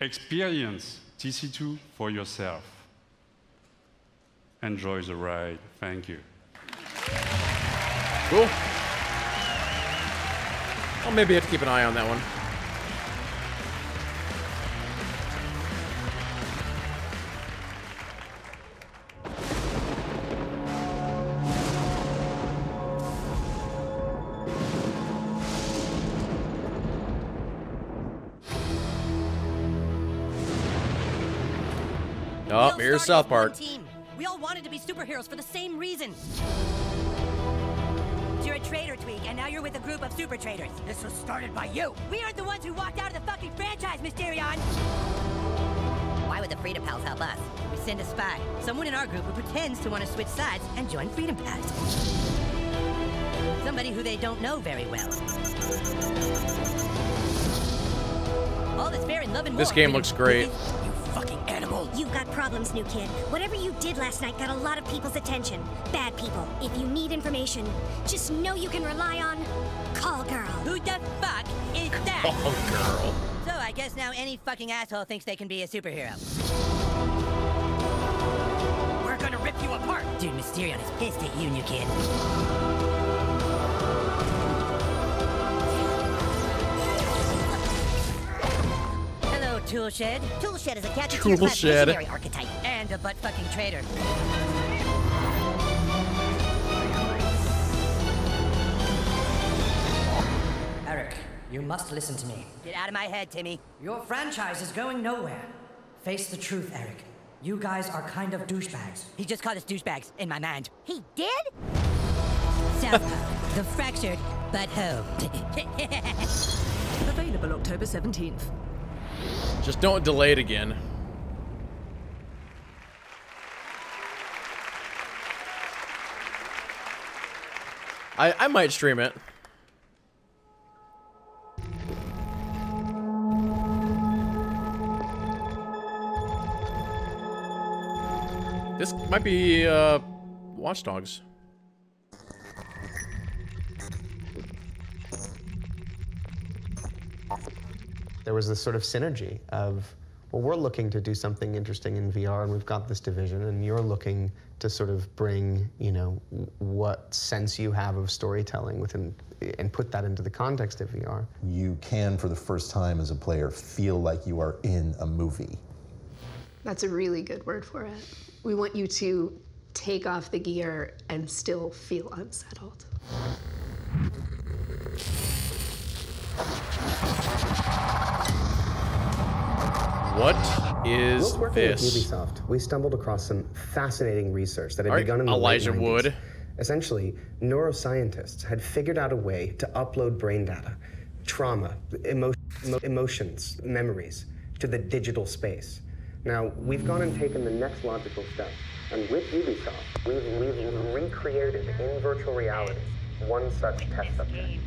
S19: Experience TC2 for yourself. Enjoy the ride. Thank you.
S5: Cool. Well, maybe I have to keep an eye on that one. Oh, here's South Park.
S16: We all wanted to be superheroes for the same reason. You're a traitor, Tweak, and now you're with a group of super traitors. This was started by you. We aren't the ones who walked out of the fucking franchise, Mysterion. Why would the Freedom Pals help us? We send a spy, someone in our group who pretends to want to switch sides and join Freedom Pals. Somebody who they don't know very well. All this fair and love and
S5: this game looks great.
S16: You fucking animal.
S20: You've got problems, new kid. Whatever you did last night got a lot of people's attention. Bad people. If you need information, just know you can rely on Call Girl.
S16: Who the fuck is that?
S5: Call Girl.
S16: So I guess now any fucking asshole thinks they can be a superhero. We're gonna rip you apart. Dude, Mysterion is pissed at you, new kid. Toolshed. Toolshed is a catchy missionary archetype and a butt-fucking traitor.
S21: Eric, you must listen to me.
S16: Get out of my head, Timmy.
S21: Your franchise is going nowhere. Face the truth, Eric. You guys are kind of douchebags.
S16: He just called us douchebags in my mind. He did? Southpaw, the fractured butthole.
S22: Available October 17th.
S5: Just don't delay it again. I might stream it. This might be Watch Dogs.
S23: There was this sort of synergy of, well, we're looking to do something interesting in VR, and we've got this division, and you're looking to sort of bring, you know, what sense you have of storytelling within, and put that into the context of VR.
S24: You can, for the first time as a player, feel like you are in a movie.
S25: That's a really good word for it. We want you to take off the gear and still feel unsettled.
S5: What is
S23: Whilst working
S5: this?
S23: with Ubisoft, we stumbled across some fascinating research that had begun in the
S5: Elijah
S23: late 90s.
S5: Wood.
S23: Essentially, neuroscientists had figured out a way to upload brain data, trauma, emotions, memories, to the digital space. Now, we've gone and taken the next logical step, and with Ubisoft, we've recreated in virtual reality one such test subject.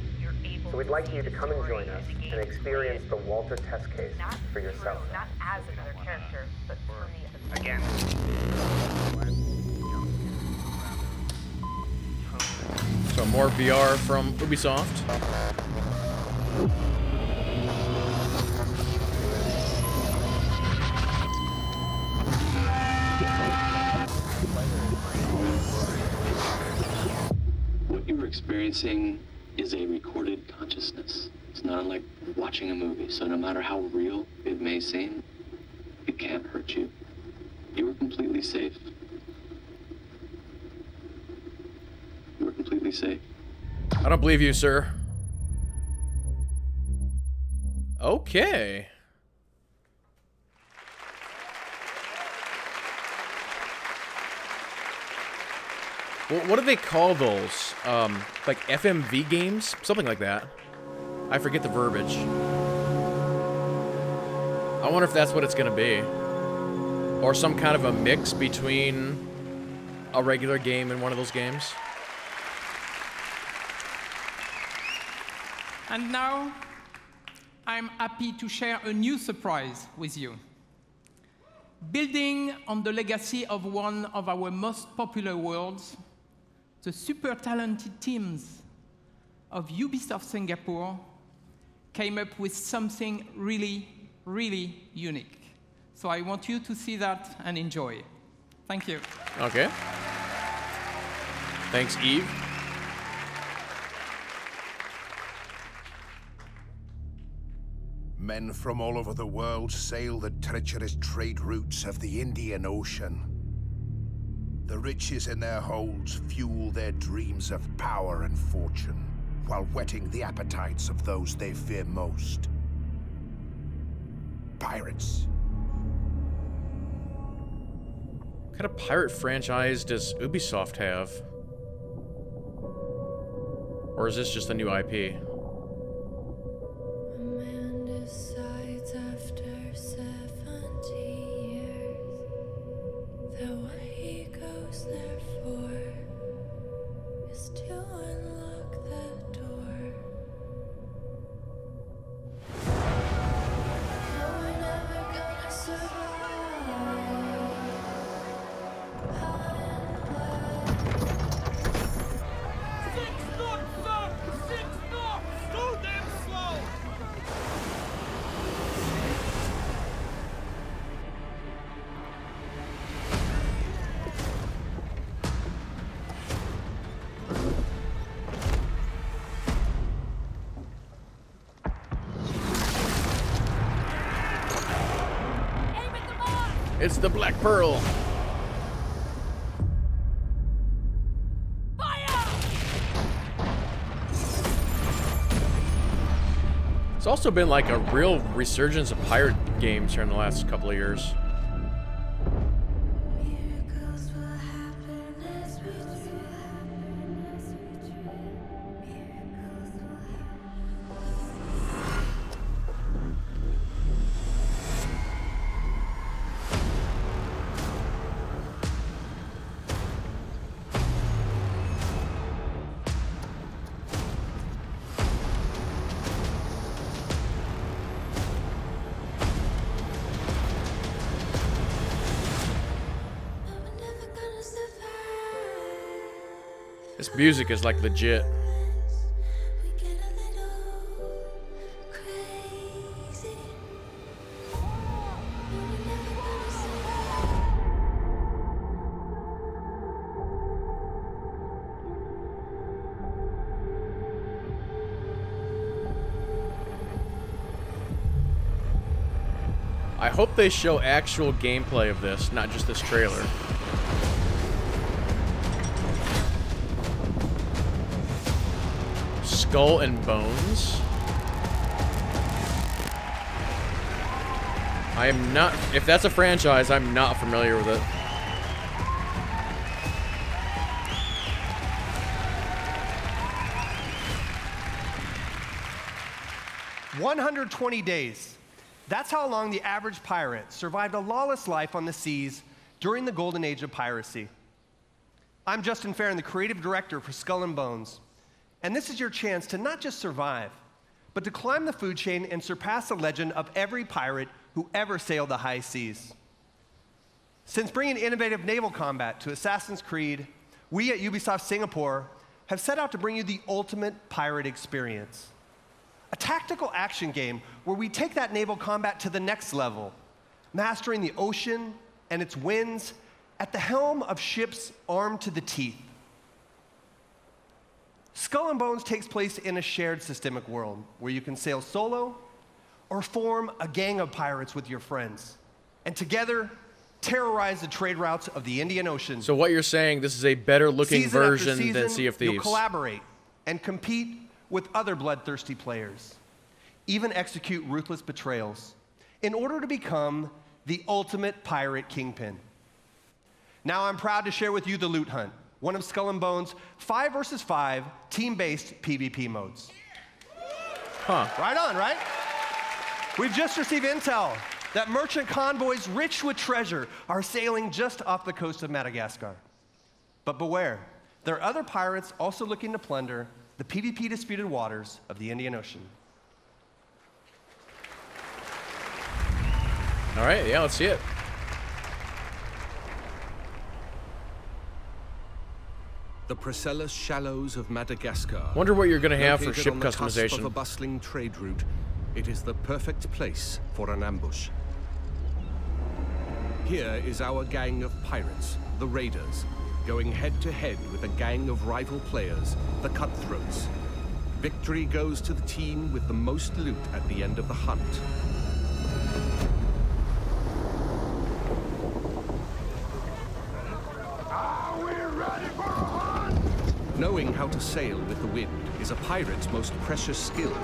S23: So we'd like you to come and join us and experience the Walter test case for yourself.
S26: Not as another character, but for me again.
S5: So more VR from Ubisoft.
S27: What you were experiencing is a recorded consciousness. It's not unlike watching a movie, so no matter how real it may seem, it can't hurt you. You were completely safe. You were completely safe.
S5: I don't believe you, sir. Okay. Well, what do they call those? Like FMV games? Something like that. I forget the verbiage. I wonder if that's what it's gonna be. Or some kind of a mix between a regular game and one of those games.
S7: And now, I'm happy to share a new surprise with you. Building on the legacy of one of our most popular worlds, the super talented teams of Ubisoft Singapore came up with something really, really unique. So I want you to see that and enjoy. Thank you.
S5: Okay. Thanks, Eve.
S28: Men from all over the world sail the treacherous trade routes of the Indian Ocean. The riches in their holds fuel their dreams of power and fortune, while whetting the appetites of those they fear most. Pirates.
S5: What kind of pirate franchise does Ubisoft have? Or is this just a new IP?
S29: Decides after 70 years that what he goes there for is to unlock the door. No, we're never gonna survive.
S5: It's the Black Pearl. It's also been like a real resurgence of pirate games here in the last couple of years. This music is like legit. I hope they show actual gameplay of this, not just this trailer. Skull and Bones. I am not, if that's a franchise, I'm not familiar with it.
S1: "120 days. That's how long the average pirate survived a lawless life on the seas during the golden age of piracy. I'm Justin Farron, the creative director for Skull and Bones. And this is your chance to not just survive, but to climb the food chain and surpass the legend of every pirate who ever sailed the high seas. Since bringing innovative naval combat to Assassin's Creed, we at Ubisoft Singapore have set out to bring you the ultimate pirate experience. A tactical action game where we take that naval combat to the next level, mastering the ocean and its winds at the helm of ships armed to the teeth. Skull and Bones takes place in a shared systemic world where you can sail solo or form a gang of pirates with your friends, and together terrorize the trade routes of the Indian Ocean.
S5: So what you're saying, this is a better looking version than Sea of Thieves.
S1: You'll collaborate and compete with other bloodthirsty players, even execute ruthless betrayals in order to become the ultimate pirate kingpin. Now I'm proud to share with you the Loot Hunt, one of Skull and Bones' 5 versus 5 team-based PvP modes.
S5: Huh.
S1: Right on, right? We've just received intel that merchant convoys rich with treasure are sailing just off the coast of Madagascar. But beware, there are other pirates also looking to plunder the PvP disputed waters of the Indian Ocean.
S5: All right, yeah, let's see it.
S2: The Priscilla Shallows of Madagascar.
S5: Wonder what you're going to have for ship
S2: on the
S5: customization.
S2: cusp of a bustling trade route, it is the perfect place for an ambush. Here is our gang of pirates, the Raiders, going head-to-head with a gang of rival players, the Cutthroats. Victory goes to the team with the most loot at the end of the hunt. Knowing how to sail with the wind is a pirate's most precious skill.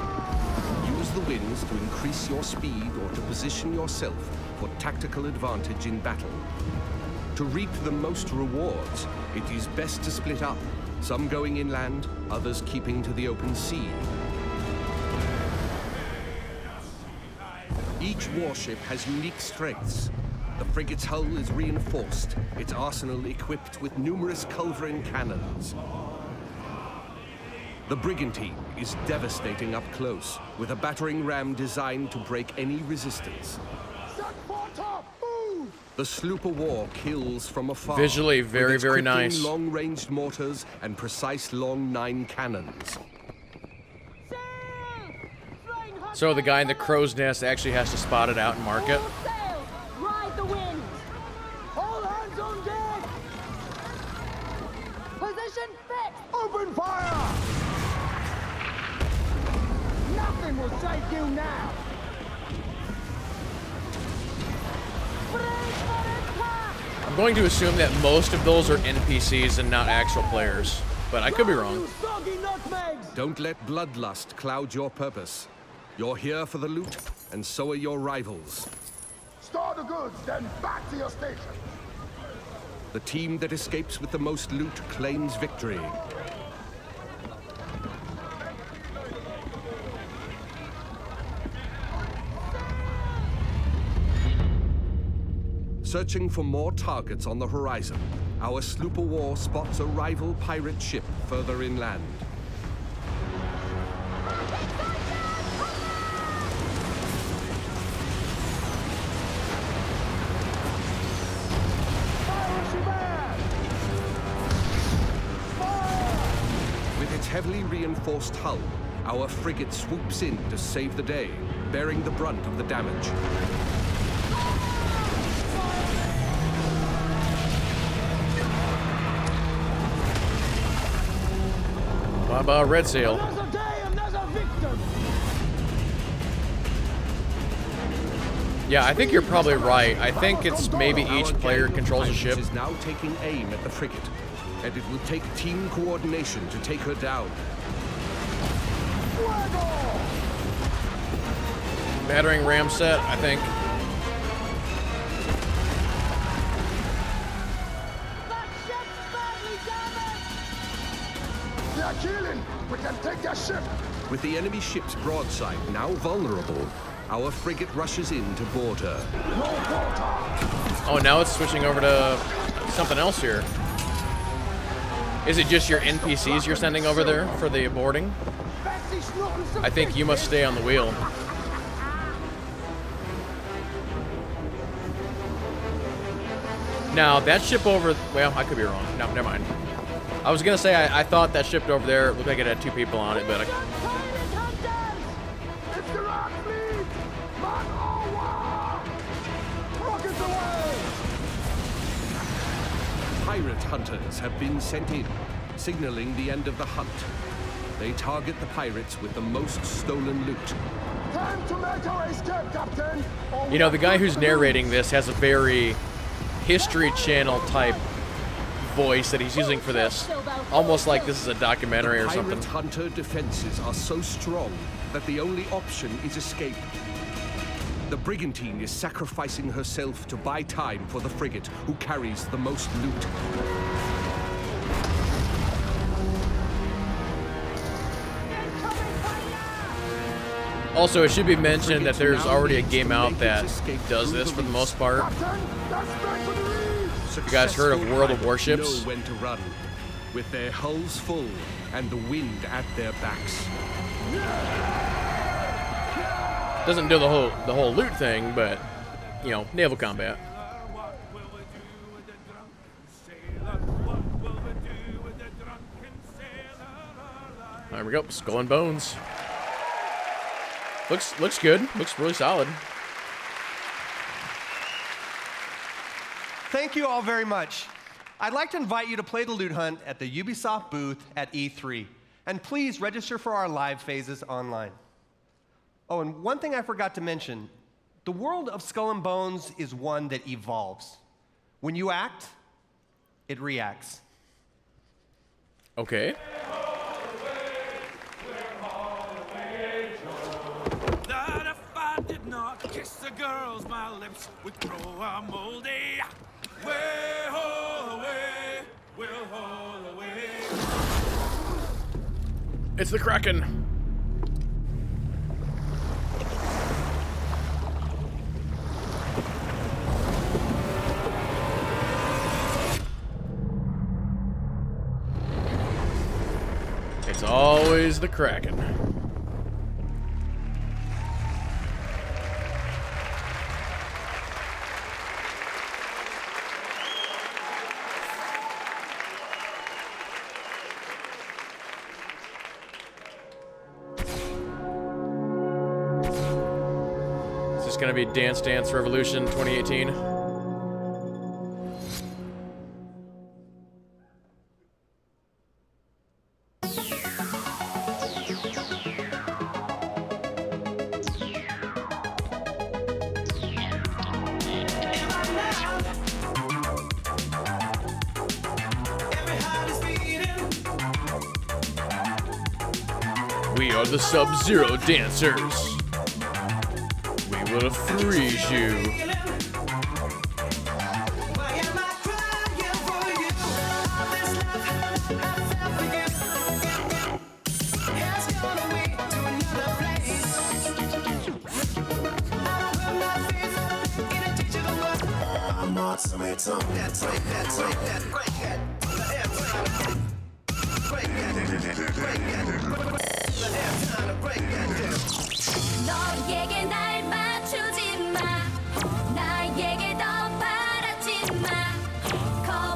S2: Use the winds to increase your speed or to position yourself for tactical advantage in battle. To reap the most rewards, it is best to split up, some going inland, others keeping to the open sea. Each warship has unique strengths. The frigate's hull is reinforced, its arsenal equipped with numerous culverin cannons. The brigantine is devastating up close, with a battering ram designed to break any resistance. The sloop of war kills from afar.
S5: Visually, very, very nice.
S2: Long-ranged mortars and precise long 9 cannons.
S5: So the guy in the crow's nest actually has to spot it out and mark it.
S18: Ride the wind. All hands on deck. Position fixed. Open fire. Nothing will save you now. Break for it.
S5: I'm going to assume that most of those are NPCs and not actual players, but I could be wrong.
S2: Don't let bloodlust cloud your purpose. You're here for the loot, and so are your rivals.
S28: Store the goods, then back to your station.
S2: The team that escapes with the most loot claims victory. Searching for more targets on the horizon, our sloop of war spots a rival pirate ship further inland. With its heavily reinforced hull, our frigate swoops in to save the day, bearing the brunt of the damage.
S5: How about Red Sail? Yeah, I think you're probably right. I think it's maybe each player controls a ship.
S2: Is now taking aim at the frigate, and it will take team coordination to take her down.
S5: Battering ram set, I think.
S28: Killing. We can take their ship.
S2: With the enemy ship's broadside now vulnerable, our frigate rushes in to board her.
S5: Oh, now it's switching over to something else here. Is it just your NPCs you're sending over there for the boarding? I think you must stay on the wheel. Now, that ship over... Well, I could be wrong. No, never mind. I was gonna say I thought that ship over there looked like it had 2 people on it, but
S2: Pirate hunters have been sent in, signaling the end of the hunt. They target the pirates with the most stolen loot.
S28: Time to make our escape, Captain.
S5: you know, the guy who's narrating this has a very History Channel type voice that he's using for this, almost like this is a documentary or something.
S2: Pirate hunter defenses are so strong that the only option is escape. The brigantine is sacrificing herself to buy time for the frigate, who carries the most loot.
S5: Also, it should be mentioned that there's already a game out that does this for the most part. You guys heard of World of Warships?
S2: Know when to run, with their hulls full and the wind at their backs.
S5: Doesn't do the whole loot thing, but you know, naval combat. There we go, Skull and Bones. Looks good. Looks really solid.
S1: Thank you all very much. I'd like to invite you to play the loot hunt at the Ubisoft booth at E3. And please register for our live phases online. Oh, and one thing I forgot to mention. The world of Skull and Bones is one that evolves. When you act, it reacts.
S5: Okay.
S3: That if I did not kiss the girls, my lips would grow a moldy. Way haul away, we'll haul away.
S5: It's the Kraken. It's always the Kraken. Gonna be Dance Dance Revolution 2018. We are the Sub-Zero dancers. We will freeze you.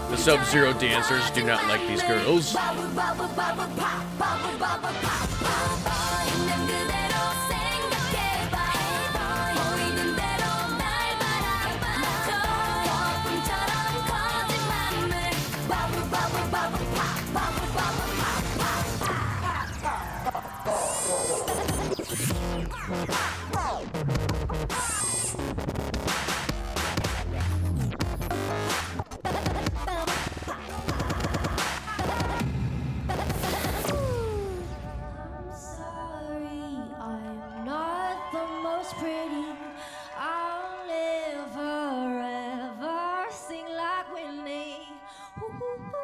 S5: The Sub-Zero dancers do not like these girls.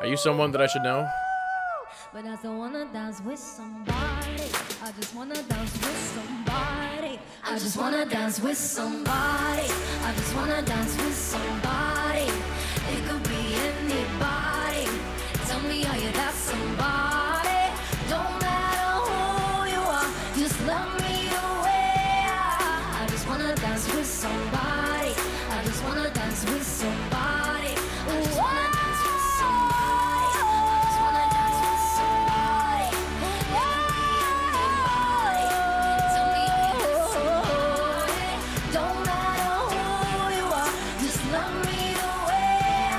S5: Are you someone that I should know?
S4: But I don't wanna dance with somebody. I just wanna dance with somebody. I just wanna dance with somebody. I just wanna dance with somebody. It could be anybody. Tell me, are you that somebody? Don't matter who you are, just love me the way I just wanna dance with somebody. I just wanna dance with somebody. I just wanna dance with somebody. I just wanna dance with somebody. It could be anybody. Tell me, are you that somebody? Don't matter who you are, just love me the way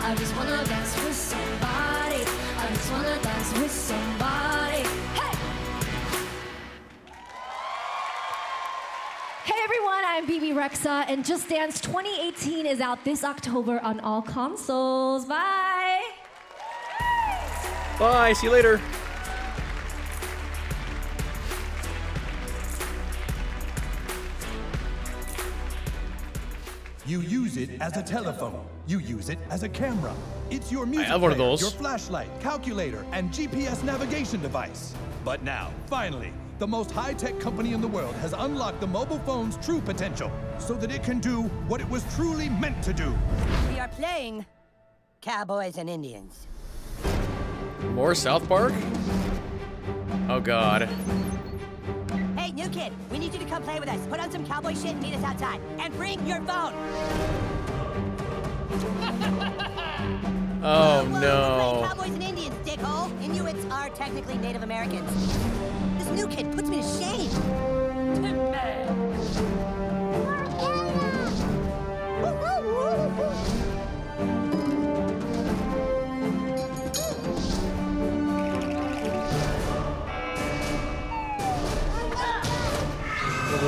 S4: I just wanna dance with somebody. I just wanna dance with somebody. Hey!
S6: Hey everyone, I'm BB Rexa, and Just Dance 2018 is out this October on all consoles. Bye!
S5: Bye, see you later.
S8: You use it as a telephone. You use it as a camera. It's your music
S5: have one of
S8: player,
S5: those.
S8: your flashlight, calculator, and GPS navigation device. But now, finally, the most high-tech company in the world has unlocked the mobile phone's true potential so that it can do what it was truly meant to do.
S16: We are playing Cowboys and Indians.
S5: More South Park? Oh god.
S16: Hey, new kid, we need you to come play with us. Put on some cowboy shit and meet us outside. And bring your phone.
S5: Oh
S16: We're
S5: no.
S16: playing Cowboys and Indians, dickhole. Inuits are technically Native Americans. This new kid puts me to shame.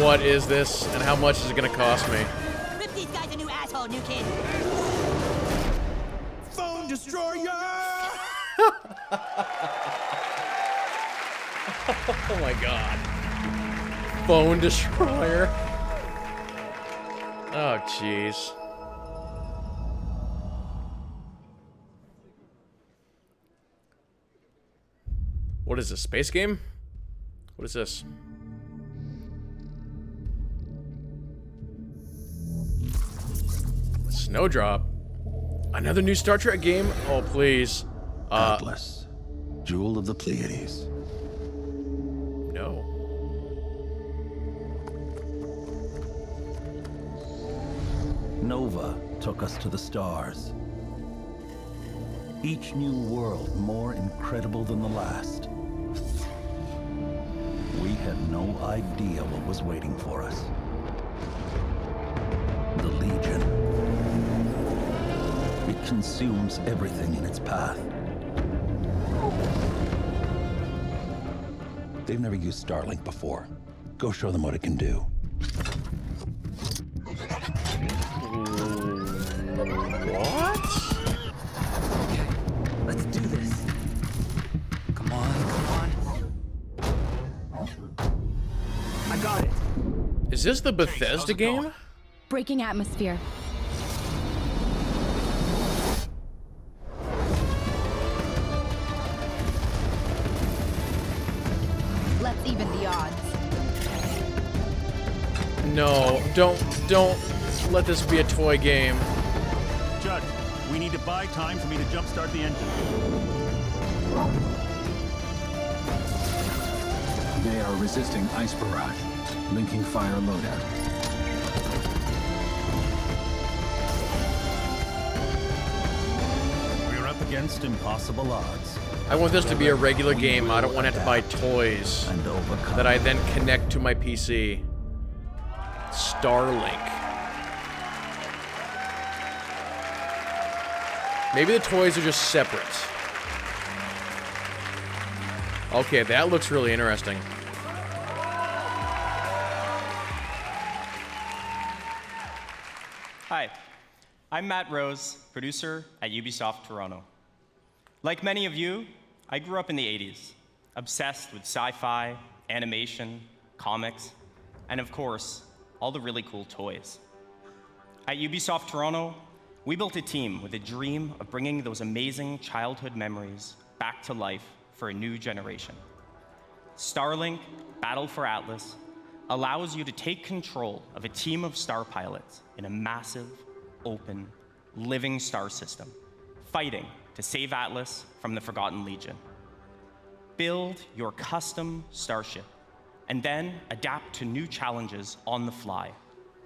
S5: What is this, and how much is it gonna cost me?
S16: Rip these guys a new asshole, new kid.
S8: Phone destroyer!
S5: Oh my god. Phone destroyer. Oh jeez. What is this, space game? What is this? Snowdrop. Another new Star Trek game? Oh, please.
S9: Atlas, Jewel of the Pleiades.
S5: No.
S9: Nova took us to the stars. Each new world more incredible than the last. We had no idea what was waiting for us. The Legion. It consumes everything in its path. They've never used Starlink before. Go show them what it can do.
S5: What?
S10: Okay, let's do this. Come on, come on.
S5: this the Bethesda game?
S10: Breaking atmosphere. Let's even the odds.
S5: No, don't let this be a toy game.
S11: Judge, we need to buy time for me to jumpstart the engine.
S9: They are resisting ice barrage. Linking fire loadout.
S11: We're up against impossible odds.
S5: I want this to be a regular game. I don't want to have to buy toys that I then connect to my PC. Starlink. Maybe the toys are just separate. Okay, that looks really interesting.
S12: Hi, I'm Matt Rose, producer at Ubisoft Toronto. Like many of you, I grew up in the 80s, obsessed with sci-fi, animation, comics, and of course, all the really cool toys. At Ubisoft Toronto, we built a team with a dream of bringing those amazing childhood memories back to life for a new generation. Starlink Battle for Atlas allows you to take control of a team of star pilots in a massive, open, living star system, fighting to save Atlas from the Forgotten Legion. Build your custom starship, and then adapt to new challenges on the fly.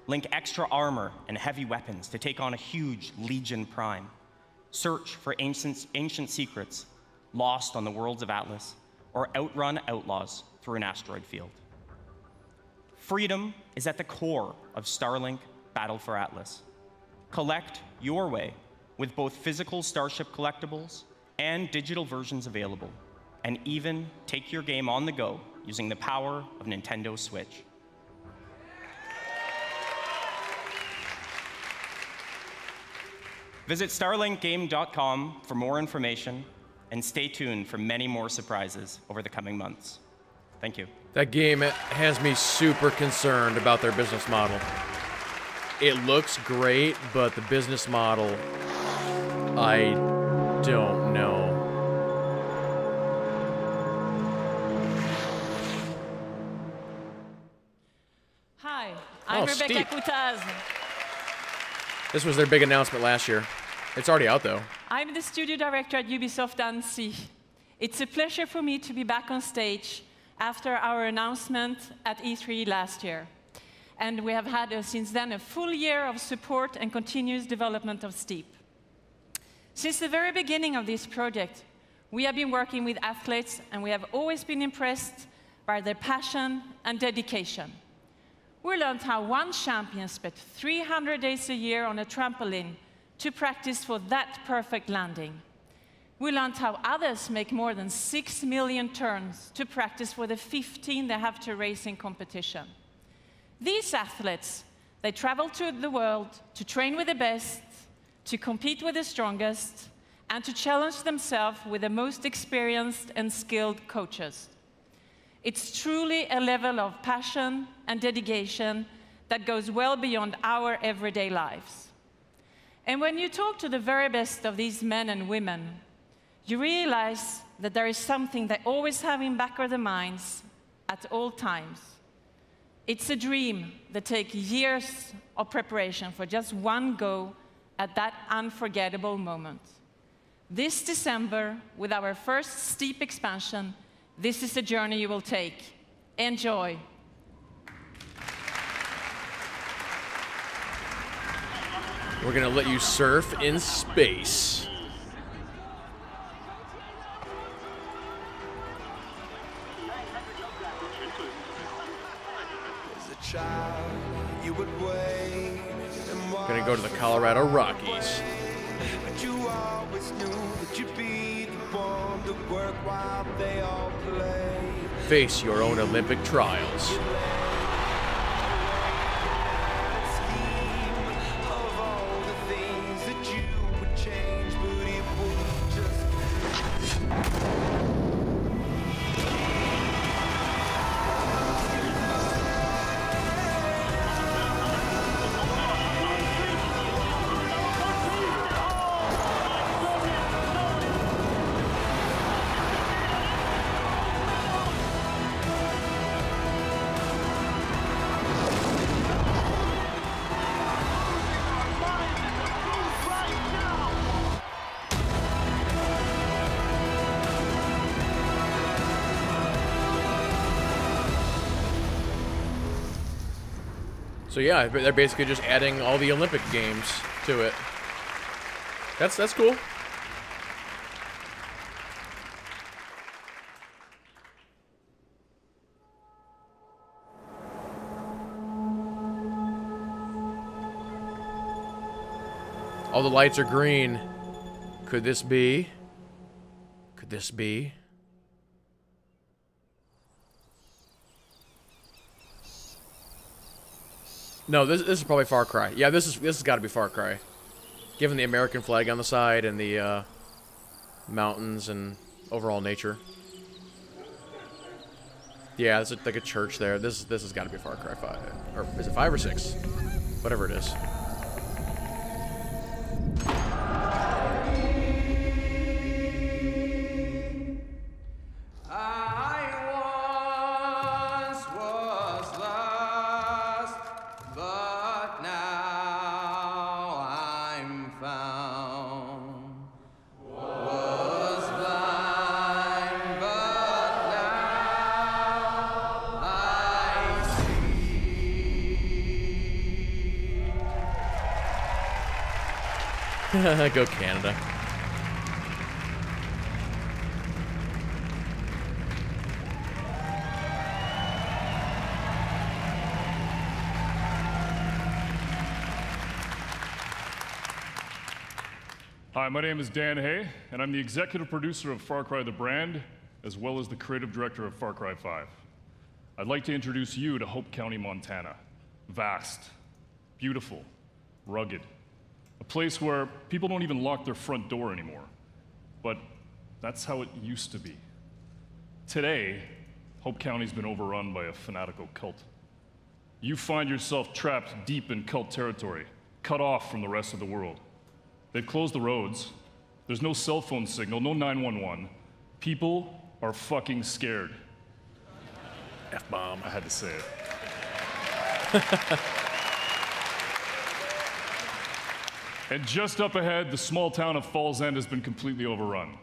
S12: Link extra armor and heavy weapons to take on a huge Legion Prime. Search for ancient secrets lost on the worlds of Atlas, or outrun outlaws through an asteroid field. Freedom is at the core of Starlink Battle for Atlas. Collect your way with both physical Starship collectibles and digital versions available, and even take your game on the go using the power of Nintendo Switch. Visit starlinkgame.com for more information, and stay tuned for many more surprises over the coming months. Thank you.
S5: That game has me super concerned about their business model. It looks great, but the business model, I don't know.
S13: Hi, I'm Rebecca Coutaz.
S5: This was their big announcement last year. It's already out, though.
S13: I'm the studio director at Ubisoft Annecy. It's a pleasure for me to be back on stage after our announcement at E3 last year. And we have had, since then, a full year of support and continuous development of Steep. Since the very beginning of this project, we have been working with athletes, and we have always been impressed by their passion and dedication. We learned how one champion spent 300 days a year on a trampoline to practice for that perfect landing. We learned how others make more than 6 million turns to practice for the 15 they have to race in competition. These athletes, they travel to the world to train with the best, to compete with the strongest, and to challenge themselves with the most experienced and skilled coaches. It's truly a level of passion and dedication that goes well beyond our everyday lives. And when you talk to the very best of these men and women, you realize that there is something they always have in back of their minds at all times. It's a dream that takes years of preparation for just one go at that unforgettable moment. This December, with our first Steep expansion, this is a journey you will take. Enjoy.
S5: We're gonna let you surf in space. Gonna go to the Colorado Rockies.
S3: But you always knew that you'd be the one to work while they all play.
S5: Face your own Olympic trials.
S3: Of all the things that you would change, but it would just.
S5: So yeah, they're basically just adding all the Olympic games to it. That's cool. All the lights are green. Could this be? Could this be? No, this is probably Far Cry. Yeah, this has got to be Far Cry. Given the American flag on the side and the mountains and overall nature. Yeah, it's like a church there. This has got to be Far Cry 5. Or is it 5 or 6? Whatever it is. Go Canada.
S11: Hi, my name is Dan Hay, and I'm the executive producer of Far Cry the brand, as well as the creative director of Far Cry 5. I'd like to introduce you to Hope County, Montana. Vast, beautiful, rugged. A place where people don't even lock their front door anymore. But that's how it used to be. Today, Hope County's been overrun by a fanatical cult. You find yourself trapped deep in cult territory, cut off from the rest of the world. They've closed the roads. There's no cell phone signal, no 911. People are fucking scared. F-bomb. I had to say it. And just up ahead, the small town of Falls End has been completely overrun.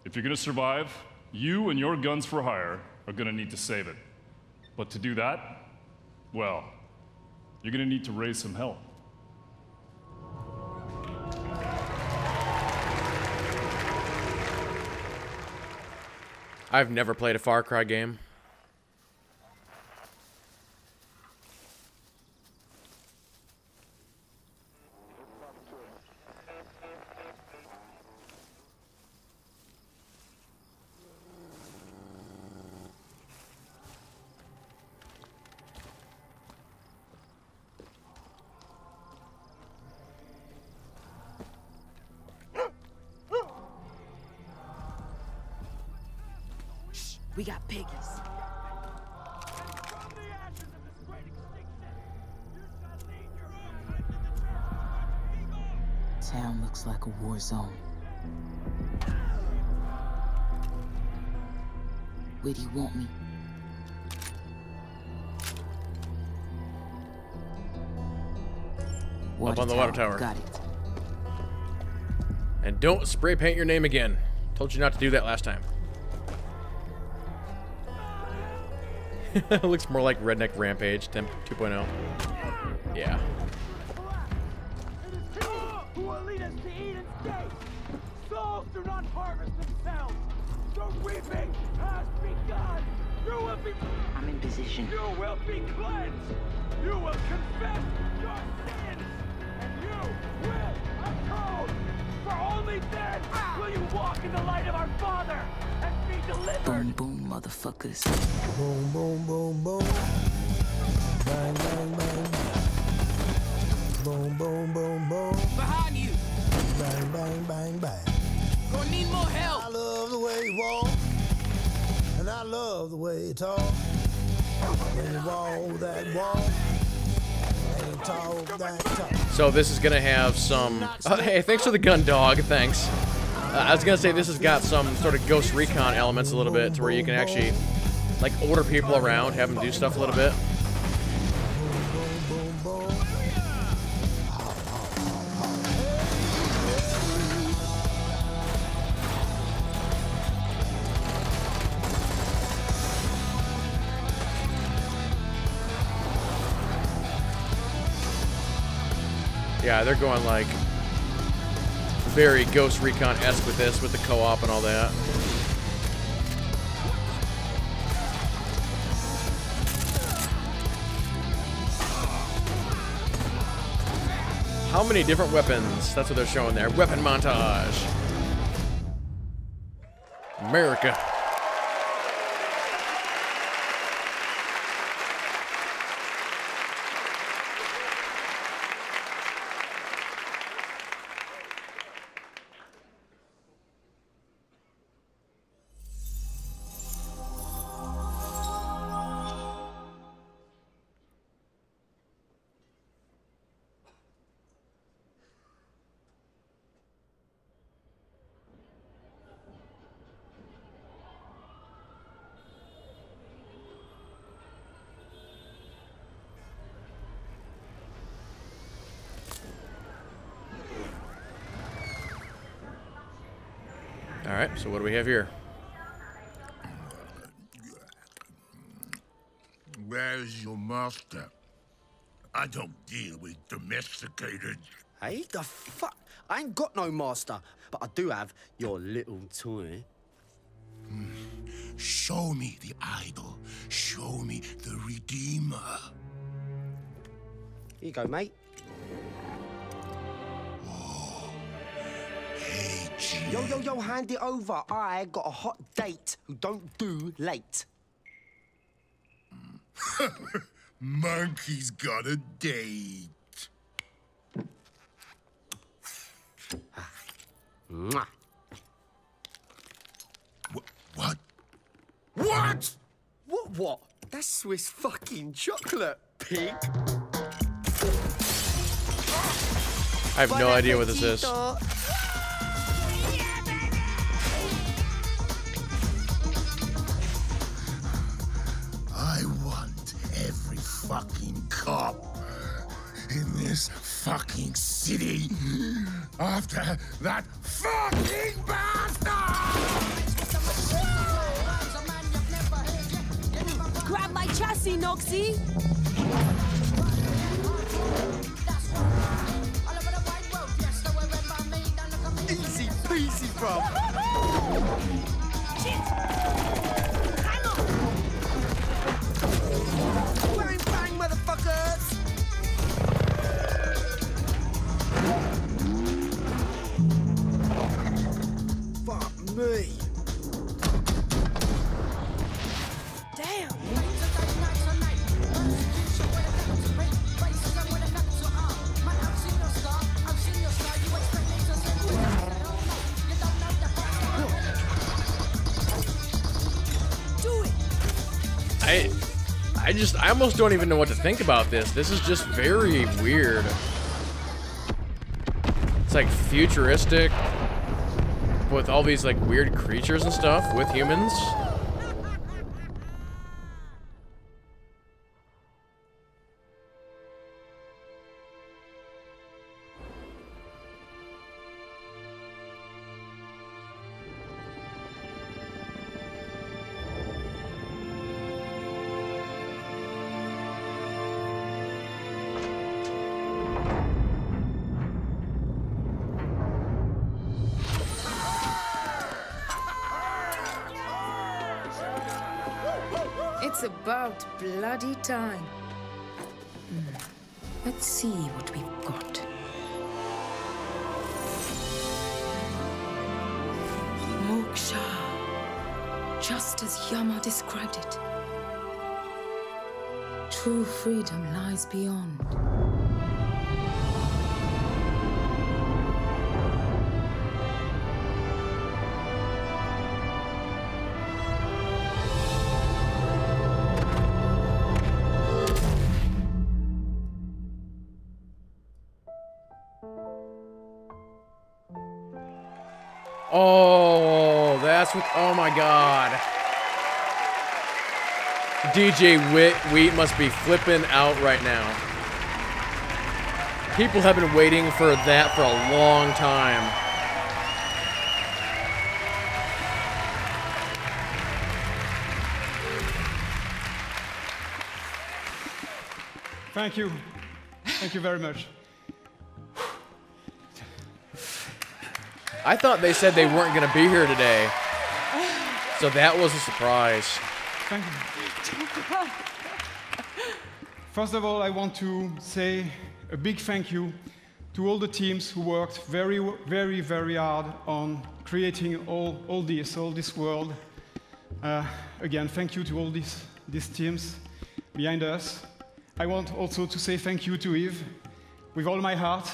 S11: If you're gonna survive, you and your guns for hire are gonna need to save it. But to do that, well, you're gonna need to raise some hell.
S5: I've never played a Far Cry game.
S16: We got piggies.
S14: Town looks like a war zone. Where do you want me?
S5: Up on the water tower.
S14: Got it.
S5: And don't spray paint your name again. Told you not to do that last time. It looks more like Redneck Rampage 2.0. Yeah.
S18: Who will lead us to Eden's gate? Souls do not harvest themselves. The reaping has begun. You will be.
S14: I'm in position.
S18: You will be cleansed. You will confess your sins, and you will atone. For only then will you walk in the light of our Father and be delivered.
S14: Boom, boom, motherfuckers.
S18: Boom, boom, boom, boom. Bang, bang, bang. Boom, boom, boom, boom.
S14: Behind you.
S18: Bang, bang, bang, bang.
S14: Gonna need more help.
S18: I love the way you walk, and I love the way you talk. When you walk that walk, and you talk that talk.
S5: So this is gonna have some. Hey, thanks for the gun, dog. Thanks. I was gonna say this has got some sort of Ghost Recon elements a little bit, to where you can actually like order people around, have them do stuff a little bit. Yeah, they're going like very Ghost Recon-esque with this, with the co-op and all that. How many different weapons? That's what they're showing there. Weapon montage. America. All right, so what do we have here?
S15: Where's your master? I don't deal with domesticated.
S17: Hey, the fuck? I ain't got no master, but I do have your little toy.
S15: Show me the idol. Show me the Redeemer.
S17: Here you go, mate.
S15: Hey, G.
S17: Yo, hand it over. I got a hot date who don't do late.
S15: Monkey's got a date.
S17: Mwah.
S15: What? What?
S17: What? That's Swiss fucking chocolate, pig.
S5: I have no idea what this is.
S15: I want every fucking cop in this fucking city after that fucking bastard!
S19: Grab my chassis, Noxie!
S17: Easy peasy, bro. Bang, bang, motherfuckers! Fuck me.
S19: Damn!
S5: I almost don't even know what to think about this. This is just very weird. It's like futuristic with all these like weird creatures and stuff with humans.
S14: It's about bloody time. Let's see what we've got. Moksha. Just as Yama described it. True freedom lies beyond.
S5: Oh, that's what. Oh my God. DJ Wheat must be flipping out right now. People have been waiting for that for a long time.
S20: Thank you. Thank you very much.
S5: I thought they said they weren't going to be here today. So that was a surprise.
S7: Thank you. First of all, I want to say a big thank you to all the teams who worked very, very, very hard on creating all this world. Again, thank you to all these teams behind us. I want also to say thank you to Yves, with all my heart.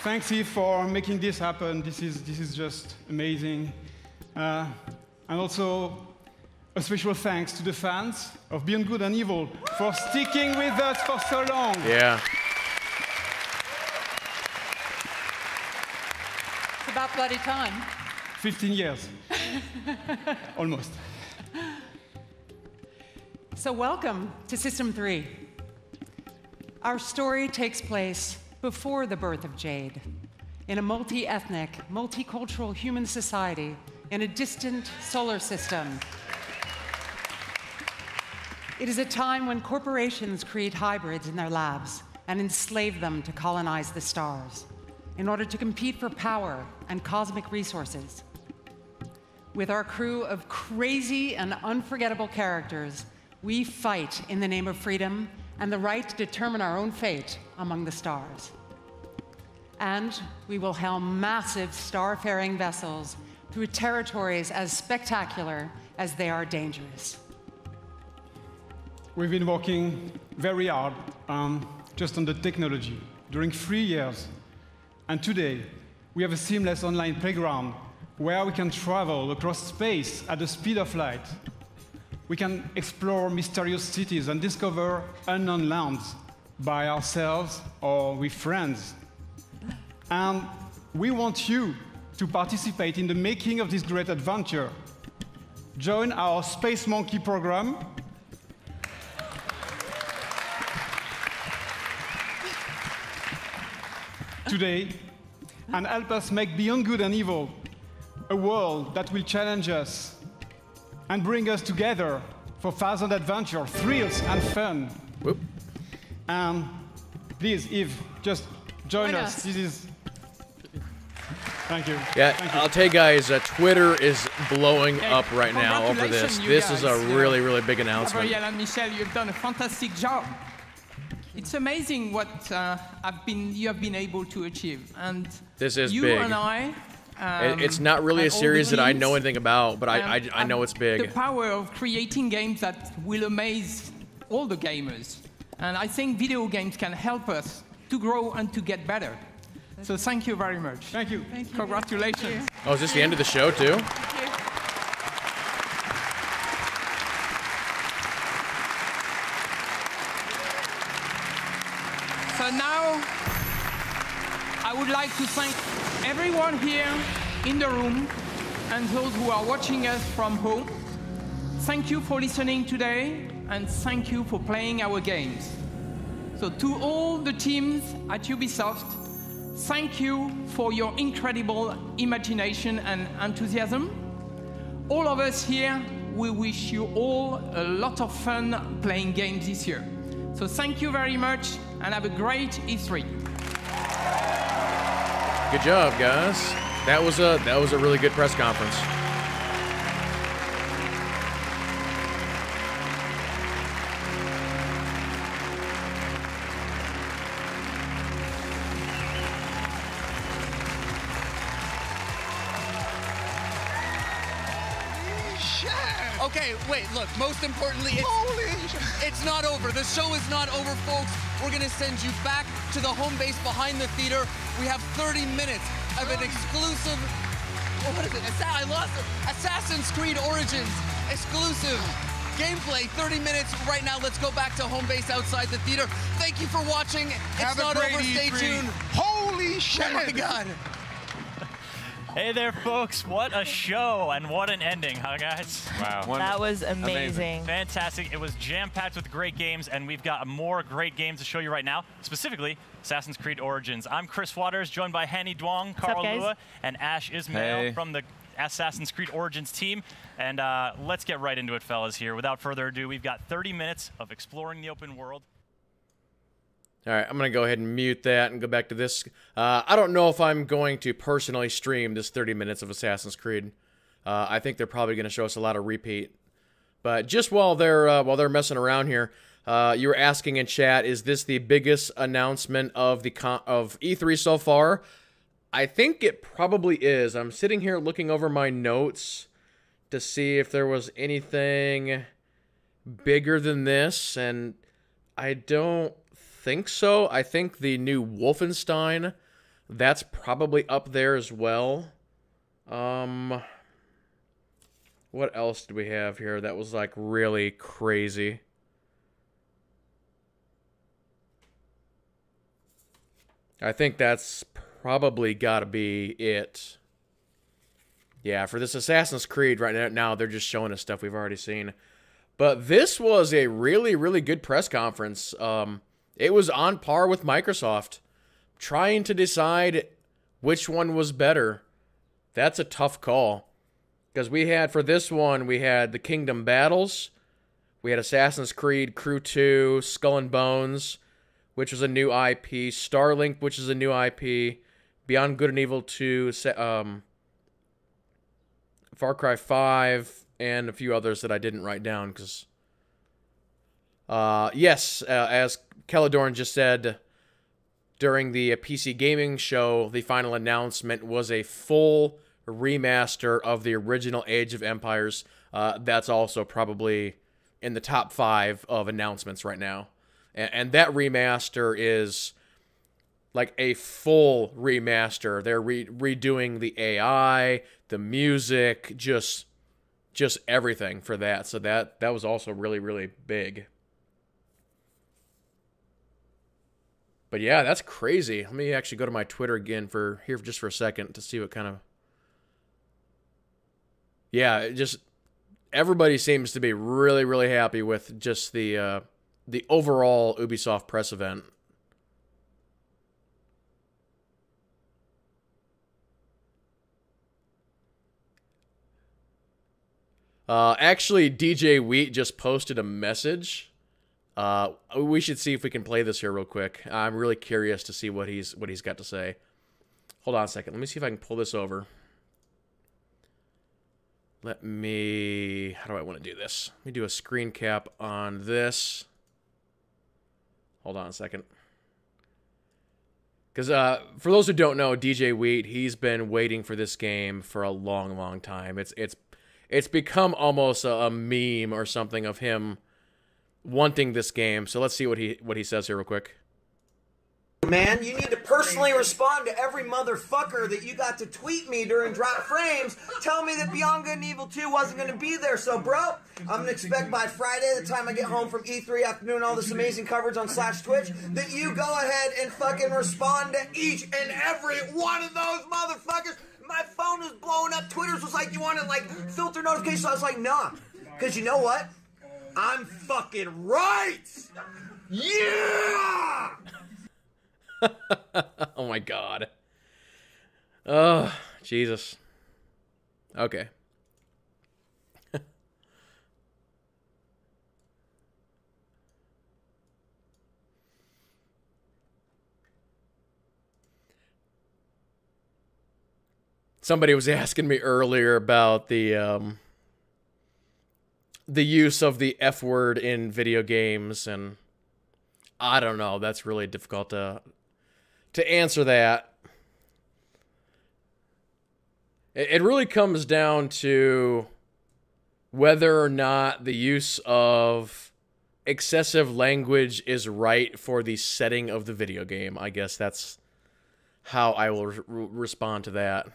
S7: Thanks, Yves, for making this happen. This is just amazing. And also, a special thanks to the fans of Beyond Good and Evil for sticking with us for so long.
S5: Yeah.
S13: It's about bloody time.
S7: 15 years. Almost.
S20: So welcome to System 3. Our story takes place before the birth of Jade, in a multi-ethnic, multicultural human society in a distant solar system. It is a time when corporations create hybrids in their labs and enslave them to colonize the stars in order to compete for power and cosmic resources. With our crew of crazy and unforgettable characters, we fight in the name of freedom and the right to determine our own fate among the stars. And we will helm massive star-faring vessels through territories as spectacular as they are dangerous.
S7: We've been working very hard just on the technology during 3 years. And today, we have a seamless online playground where we can travel across space at the speed of light. We can explore mysterious cities and discover unknown lands by ourselves or with friends. And we want you to participate in the making of this great adventure. Join our Space Monkey program. Today, and help us make Beyond Good and Evil a world that will challenge us and bring us together for thousand adventure, thrills, and fun.
S5: Whoop.
S7: And please, Yves, just join us. This is. Thank you.
S5: Yeah,
S7: Thank you.
S5: I'll tell you guys, Twitter is blowing up right now over this. This is a really, really big announcement.
S21: Gabriel and Michel, you've done a fantastic job. It's amazing what you have been able to achieve. And
S5: this is
S21: you
S5: big.
S21: And I,
S5: it's not really a series that I know anything about, but I know it's big.
S21: The power of creating games that will amaze all the gamers. And I think video games can help us to grow and to get better. So thank you very much.
S7: Thank you.
S21: Thank you. Congratulations. Thank you.
S5: Oh, is this the end of the show, too?
S21: So now, I would like to thank everyone here in the room and those who are watching us from home. Thank you for listening today, and thank you for playing our games. So to all the teams at Ubisoft, thank you for your incredible imagination and enthusiasm. All of us here, we wish you all a lot of fun playing games this year. So thank you very much, and have a great E3.
S5: Good job, guys. That was a really good press conference.
S22: Okay, wait, look, most importantly, it's not over. The show is not over, folks. We're gonna send you back to the home base behind the theater. We have 30 minutes of an exclusive, what is it? I lost it. Assassin's Creed Origins exclusive gameplay. 30 minutes right now. Let's go back to home base outside the theater. Thank you for watching. It's not over. Stay tuned.
S23: Holy shit!
S22: Oh my God.
S24: Hey there, folks. What a show and what an ending, huh, guys?
S25: Wow. That was amazing.
S24: Fantastic. It was jam-packed with great games, and we've got more great games to show you right now, specifically Assassin's Creed Origins. I'm Chris Waters, joined by Hanny Duong, Carl Lua, and Ash Ismail from the Assassin's Creed Origins team. And let's get right into it, fellas, here. Without further ado, we've got 30 minutes of exploring the open world.
S5: All right, I'm going to go ahead and mute that and go back to this. I don't know if I'm going to personally stream this 30 minutes of Assassin's Creed. I think they're probably going to show us a lot of repeat. But just while they're messing around here, you were asking in chat, is this the biggest announcement of E3 so far? I think it probably is. I'm sitting here looking over my notes to see if there was anything bigger than this, and I don't think so. I think the new Wolfenstein, that's probably up there as well. What else did we have here that was like really crazy? I think that's probably gotta be it. Yeah, for this Assassin's Creed right now, they're just showing us stuff we've already seen. But this was a really, really good press conference. It was on par with Microsoft. Trying to decide which one was better. That's a tough call. Because we had, for this one, we had the Kingdom Battles. We had Assassin's Creed Crew 2, Skull and Bones, which was a new IP. Starlink, which is a new IP. Beyond Good and Evil 2, Far Cry 5, and a few others that I didn't write down. Because, yes, as Caledorn just said, during the PC Gaming Show, the final announcement was a full remaster of the original Age of Empires. That's also probably in the top 5 of announcements right now. And that remaster is like a full remaster. They're redoing the AI, the music, just everything for that. So that was also really, really big. But yeah, that's crazy. Let me actually go to my Twitter again just for a second to see what kind of... Yeah, just everybody seems to be really, really happy with just the overall Ubisoft press event. Actually, DJ Wheat just posted a message. We should see if we can play this here real quick. I'm really curious to see what he's got to say. Hold on a second. Let me see if I can pull this over. How do I want to do this? Let me do a screen cap on this. Hold on a second. Because for those who don't know, DJ Wheat, he's been waiting for this game for a long, long time. It's become almost a meme or something of him wanting this game. So let's see what he says here real quick.
S1: Man, you need to personally respond to every motherfucker that you got to tweet me during Drop Frames telling me that Beyond Good and Evil 2 wasn't going to be there. So, bro, I'm going to expect by Friday, the time I get home from E3 after doing all this amazing coverage on /Twitch, that you go ahead and fucking respond to each and every one of those motherfuckers. My phone was blowing up. Twitter's was like, you want to, like, filter notifications? I was like, nah. Because you know what? I'm fucking right! Yeah!
S5: Oh my god. Oh, Jesus. Okay. Somebody was asking me earlier about the use of the F word in video games, and I don't know. That's really difficult to answer that. It really comes down to whether or not the use of excessive language is right for the setting of the video game. I guess that's how I will respond to that.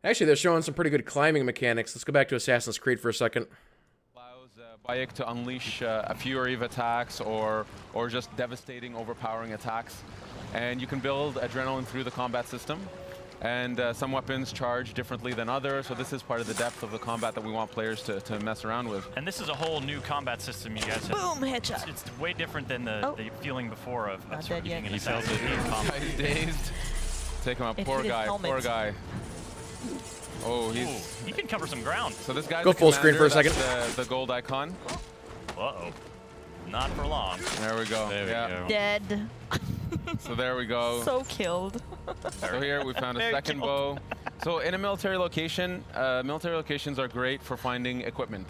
S5: Actually, they're showing some pretty good climbing mechanics. Let's go back to Assassin's Creed for a second.
S2: Bayek to unleash a fury of attacks or just devastating, overpowering attacks. And you can build adrenaline through the combat system. and some weapons charge differently than others. So this is part of the depth of the combat that we want players to mess around with.
S24: And this is a whole new combat system you guys have.
S25: Boom, headshot.
S24: It's way different than the feeling before of sort of being in
S2: He's dazed. Take him out. Poor guy. Poor guy. Oh,
S24: he can cover some ground.
S2: So this guy's
S5: Go
S2: the
S5: full screen for a
S2: commander.
S5: second.
S2: That's the gold icon.
S24: Uh-oh. Not for long.
S2: There we go.
S24: There we go.
S25: Dead.
S2: So there we go.
S25: So killed.
S2: So here we found a
S25: Very
S2: second bow. So in a military location, military locations are great for finding equipment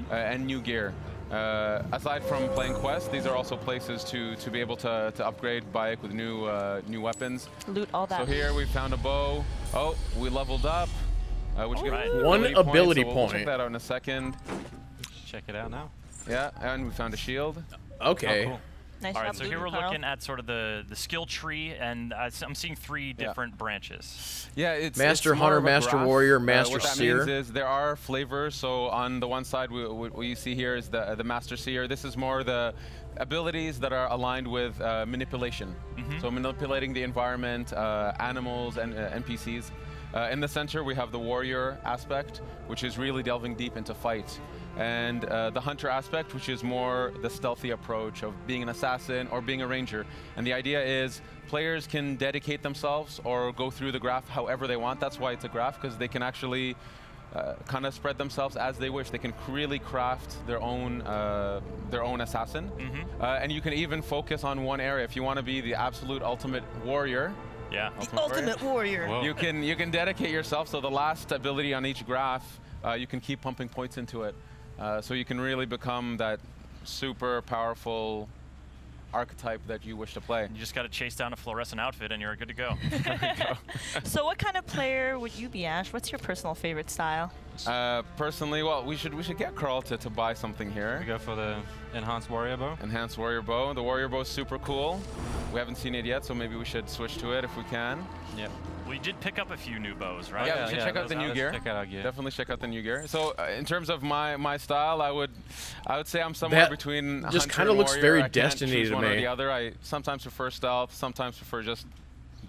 S2: and new gear. Aside from playing quests, these are also places to be able to upgrade Bayek with new weapons.
S25: Loot all that.
S2: So here we found a bow. Oh, we leveled up. Which gives us
S5: One ability
S2: so we'll
S5: point.
S2: check that out in a second.
S4: Check it out now.
S2: Yeah, and we found a shield.
S5: Okay.
S4: Oh, cool.
S25: Nice
S24: All right,
S25: job,
S24: so here
S25: Lulu,
S24: we're
S25: Carl.
S24: looking at sort of the skill tree, and I'm seeing 3 different branches.
S2: Yeah, it's
S5: Master
S2: it's more
S5: Hunter,
S2: of a
S5: Master
S2: graph.
S5: Warrior, Master
S2: what that
S5: Seer.
S2: means is there are flavors. So on the one side, what you see here is the Master Seer. This is more the abilities that are aligned with manipulation. So manipulating the environment, animals, and NPCs. In the center, we have the Warrior aspect, which is really delving deep into fight. And the Hunter aspect, which is more the stealthy approach of being an assassin or being a ranger. And the idea is players can dedicate themselves or go through the graph however they want. That's why it's a graph, because they can actually kind of spread themselves as they wish. They can really craft their own assassin. And you can even focus on one area. If you want to be the absolute ultimate warrior,
S25: Ultimate warrior.
S2: Whoa. You can dedicate yourself. So the last ability on each graph, you can keep pumping points into it. So you can really become that super powerful archetype that you wish to play.
S24: You just got to chase down a fluorescent outfit, and you're good to go.
S25: So what kind of player would you be, Ash? What's your personal favorite style?
S2: Personally, well, we should get Carl to buy something here.
S4: We go for the Enhanced Warrior Bow.
S2: Enhanced Warrior Bow. The Warrior Bow is super cool. We haven't seen it yet, so maybe we should switch to it if we can.
S4: Yep.
S24: We did pick up a few new bows, right?
S2: Yeah, we should check out the new gear.
S4: Check out our gear.
S2: Definitely check out the new gear. So in terms of my style, I would say I'm somewhere between
S5: just
S2: Hunter
S5: kind of
S2: and
S5: looks
S2: Warrior.
S5: very
S2: I can't
S5: Destiny
S2: choose
S5: to
S2: one or
S5: me.
S2: the other. I sometimes prefer stealth, sometimes prefer just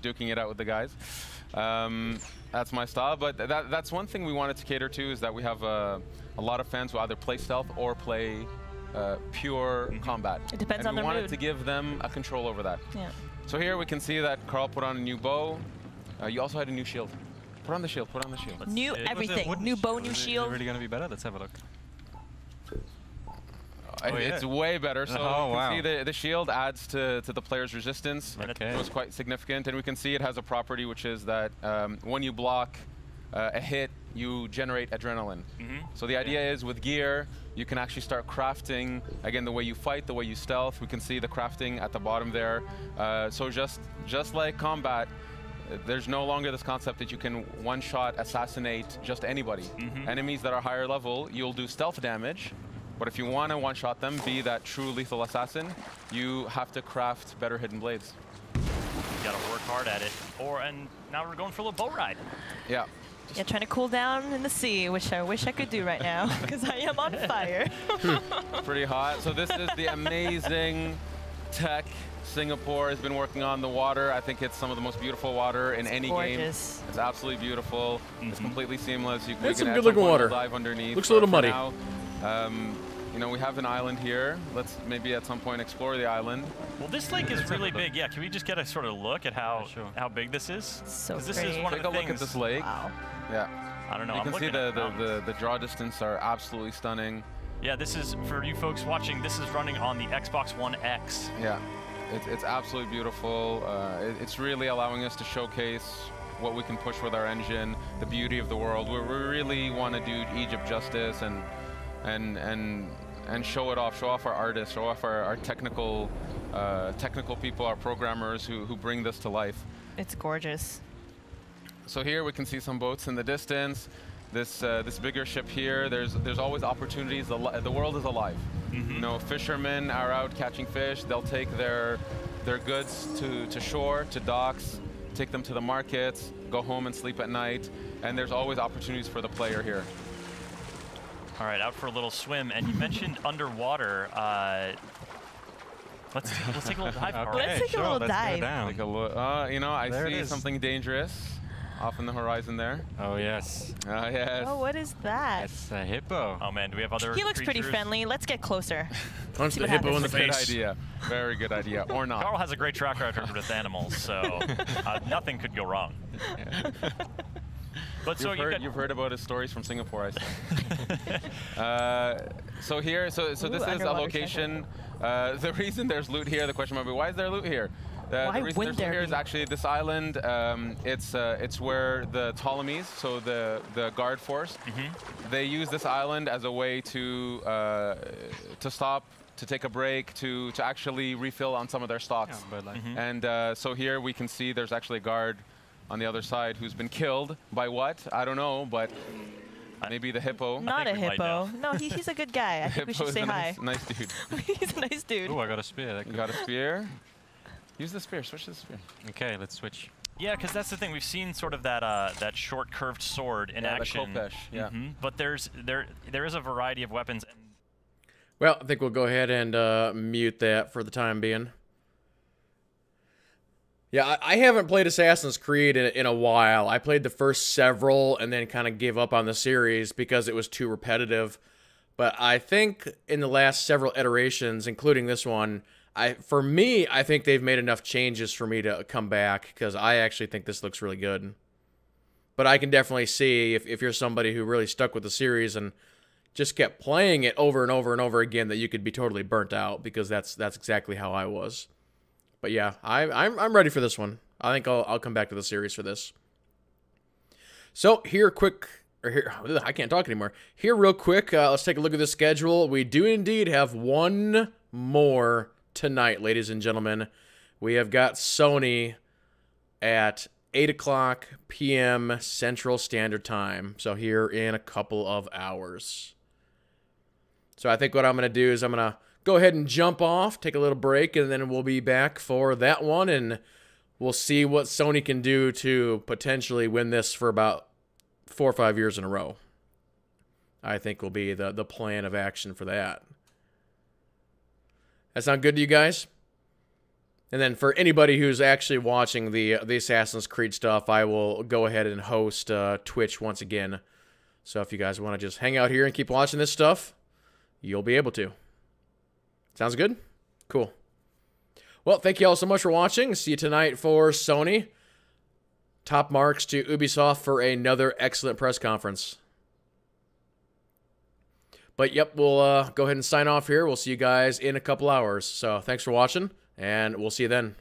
S2: duking it out with the guys. That's my style, but that's one thing we wanted to cater to, is that we have a lot of fans who either play stealth or play pure combat.
S25: It depends on
S2: their mood. We wanted to give them a control over that.
S25: Yeah.
S2: So here we can see that Carl put on a new bow. You also had a new shield. Put on the shield, put on the shield.
S25: New everything. New bow, new shield.
S4: Is it really going to be better? Let's have a look.
S2: It's way better. So you can
S4: wow.
S2: see the shield adds to the player's resistance.
S4: Okay.
S2: It was quite significant. And we can see it has a property, which is that when you block a hit, you generate adrenaline. So the idea is with gear, you can actually start crafting, again, the way you fight, the way you stealth. We can see the crafting at the bottom there. So just like combat, there's no longer this concept that you can one-shot assassinate just anybody. Enemies that are higher level, you'll do stealth damage. But if you want to one-shot them, be that true lethal assassin, you have to craft better hidden blades.
S24: You got to work hard at it. And now we're going for a little boat ride.
S2: Yeah.
S25: Yeah, trying to cool down in the sea, which I wish I could do right now, because I am on fire.
S2: Pretty hot. So this is the amazing tech Singapore has been working on. The water. I think it's some of the most beautiful water in any game. It's absolutely beautiful. It's completely seamless. You
S5: It's
S2: can
S5: some
S2: at
S5: good
S2: some
S5: looking
S2: point
S5: water.
S2: dive underneath.
S5: Looks a little muddy.
S2: Now. You know, we have an island here. Let's maybe at some point explore the island.
S24: Well, this lake is really big. Yeah, can we just get a sort of look at how big this is?
S25: So
S24: this is one
S2: Take
S24: of the
S2: a look
S24: things.
S2: at this lake.
S25: Wow.
S2: Yeah.
S24: I don't know.
S2: You
S24: I'm
S2: can see
S24: looking at mountains.
S2: the draw distance are absolutely stunning.
S24: Yeah, this is, for you folks watching, this is running on the Xbox One X.
S2: Yeah, it's absolutely beautiful. It's really allowing us to showcase what we can push with our engine, the beauty of the world. We really want to do Egypt justice and show it off, show off our artists, show off our technical people, our programmers who bring this to life.
S25: It's gorgeous.
S2: So here we can see some boats in the distance. This bigger ship here. There's always opportunities. The world is alive. You know, fishermen are out catching fish. They'll take their goods to shore, to docks, take them to the markets, go home and sleep at night. And there's always opportunities for the player here.
S24: All right, out for a little swim. And you mentioned underwater. Let's take a little dive.
S25: Let's take a little dive.
S2: Take a look. You know, I see something dangerous. off in the horizon there.
S4: Oh, yes.
S2: Oh, yes.
S25: Oh, what is that?
S4: That's a hippo.
S24: Oh, man, do we have other
S25: He looks pretty
S24: creatures?
S25: friendly. Let's get closer.
S5: Punch
S25: See
S5: the
S25: what
S5: hippo in the
S25: happens.
S5: face.
S2: Good idea. Very good idea. Or not.
S24: Carl has a great track record with animals, so nothing could go wrong. But so
S2: you've heard about his stories from Singapore, I see. So this is a location. The reason there's loot here, the question might be, why is there loot here? The reason there's loot here is actually this island. It's where the Ptolemies, so the guard force, they use this island as a way to stop, to take a break, to actually refill on some of their stocks. And so here we can see there's actually a guard on the other side who's been killed by what? I don't know, but maybe the hippo.
S25: Not a hippo. No, he's a good guy. I think we should say hi.
S2: Nice dude.
S25: He's a nice dude.
S4: Oh, I got a spear.
S2: You got a spear? Use the spear. Switch to the spear.
S4: Okay, let's switch.
S24: Yeah, because that's the thing. We've seen sort of that that short curved sword in action.
S2: The khopesh, yeah.
S24: But there is a variety of weapons.
S5: Well, I think we'll go ahead and mute that for the time being. Yeah, I haven't played Assassin's Creed in a while. I played the first several and then kind of gave up on the series because it was too repetitive. But I think in the last several iterations, including this one, for me, I think they've made enough changes for me to come back because I actually think this looks really good. But I can definitely see if you're somebody who really stuck with the series and just kept playing it over and over and over again, that you could be totally burnt out, because that's exactly how I was. But yeah, I'm ready for this one. I think I'll come back to the series for this. So here I can't talk anymore. Here real quick, let's take a look at the schedule. We do indeed have one more tonight, ladies and gentlemen. We have got Sony at 8:00 p.m. Central Standard Time. So here in a couple of hours. So I think what I'm going to do is I'm going to go ahead and jump off, take a little break, and then we'll be back for that one, and we'll see what Sony can do to potentially win this for about 4 or 5 years in a row. I think will be the plan of action for that. That sound good to you guys? And then for anybody who's actually watching the Assassin's Creed stuff, I will go ahead and host Twitch once again. So if you guys want to just hang out here and keep watching this stuff, you'll be able to. Sounds good? Cool. Well, thank you all so much for watching. See you tonight for Sony. Top marks to Ubisoft for another excellent press conference. But yep, we'll go ahead and sign off here. We'll see you guys in a couple hours. So thanks for watching, and we'll see you then.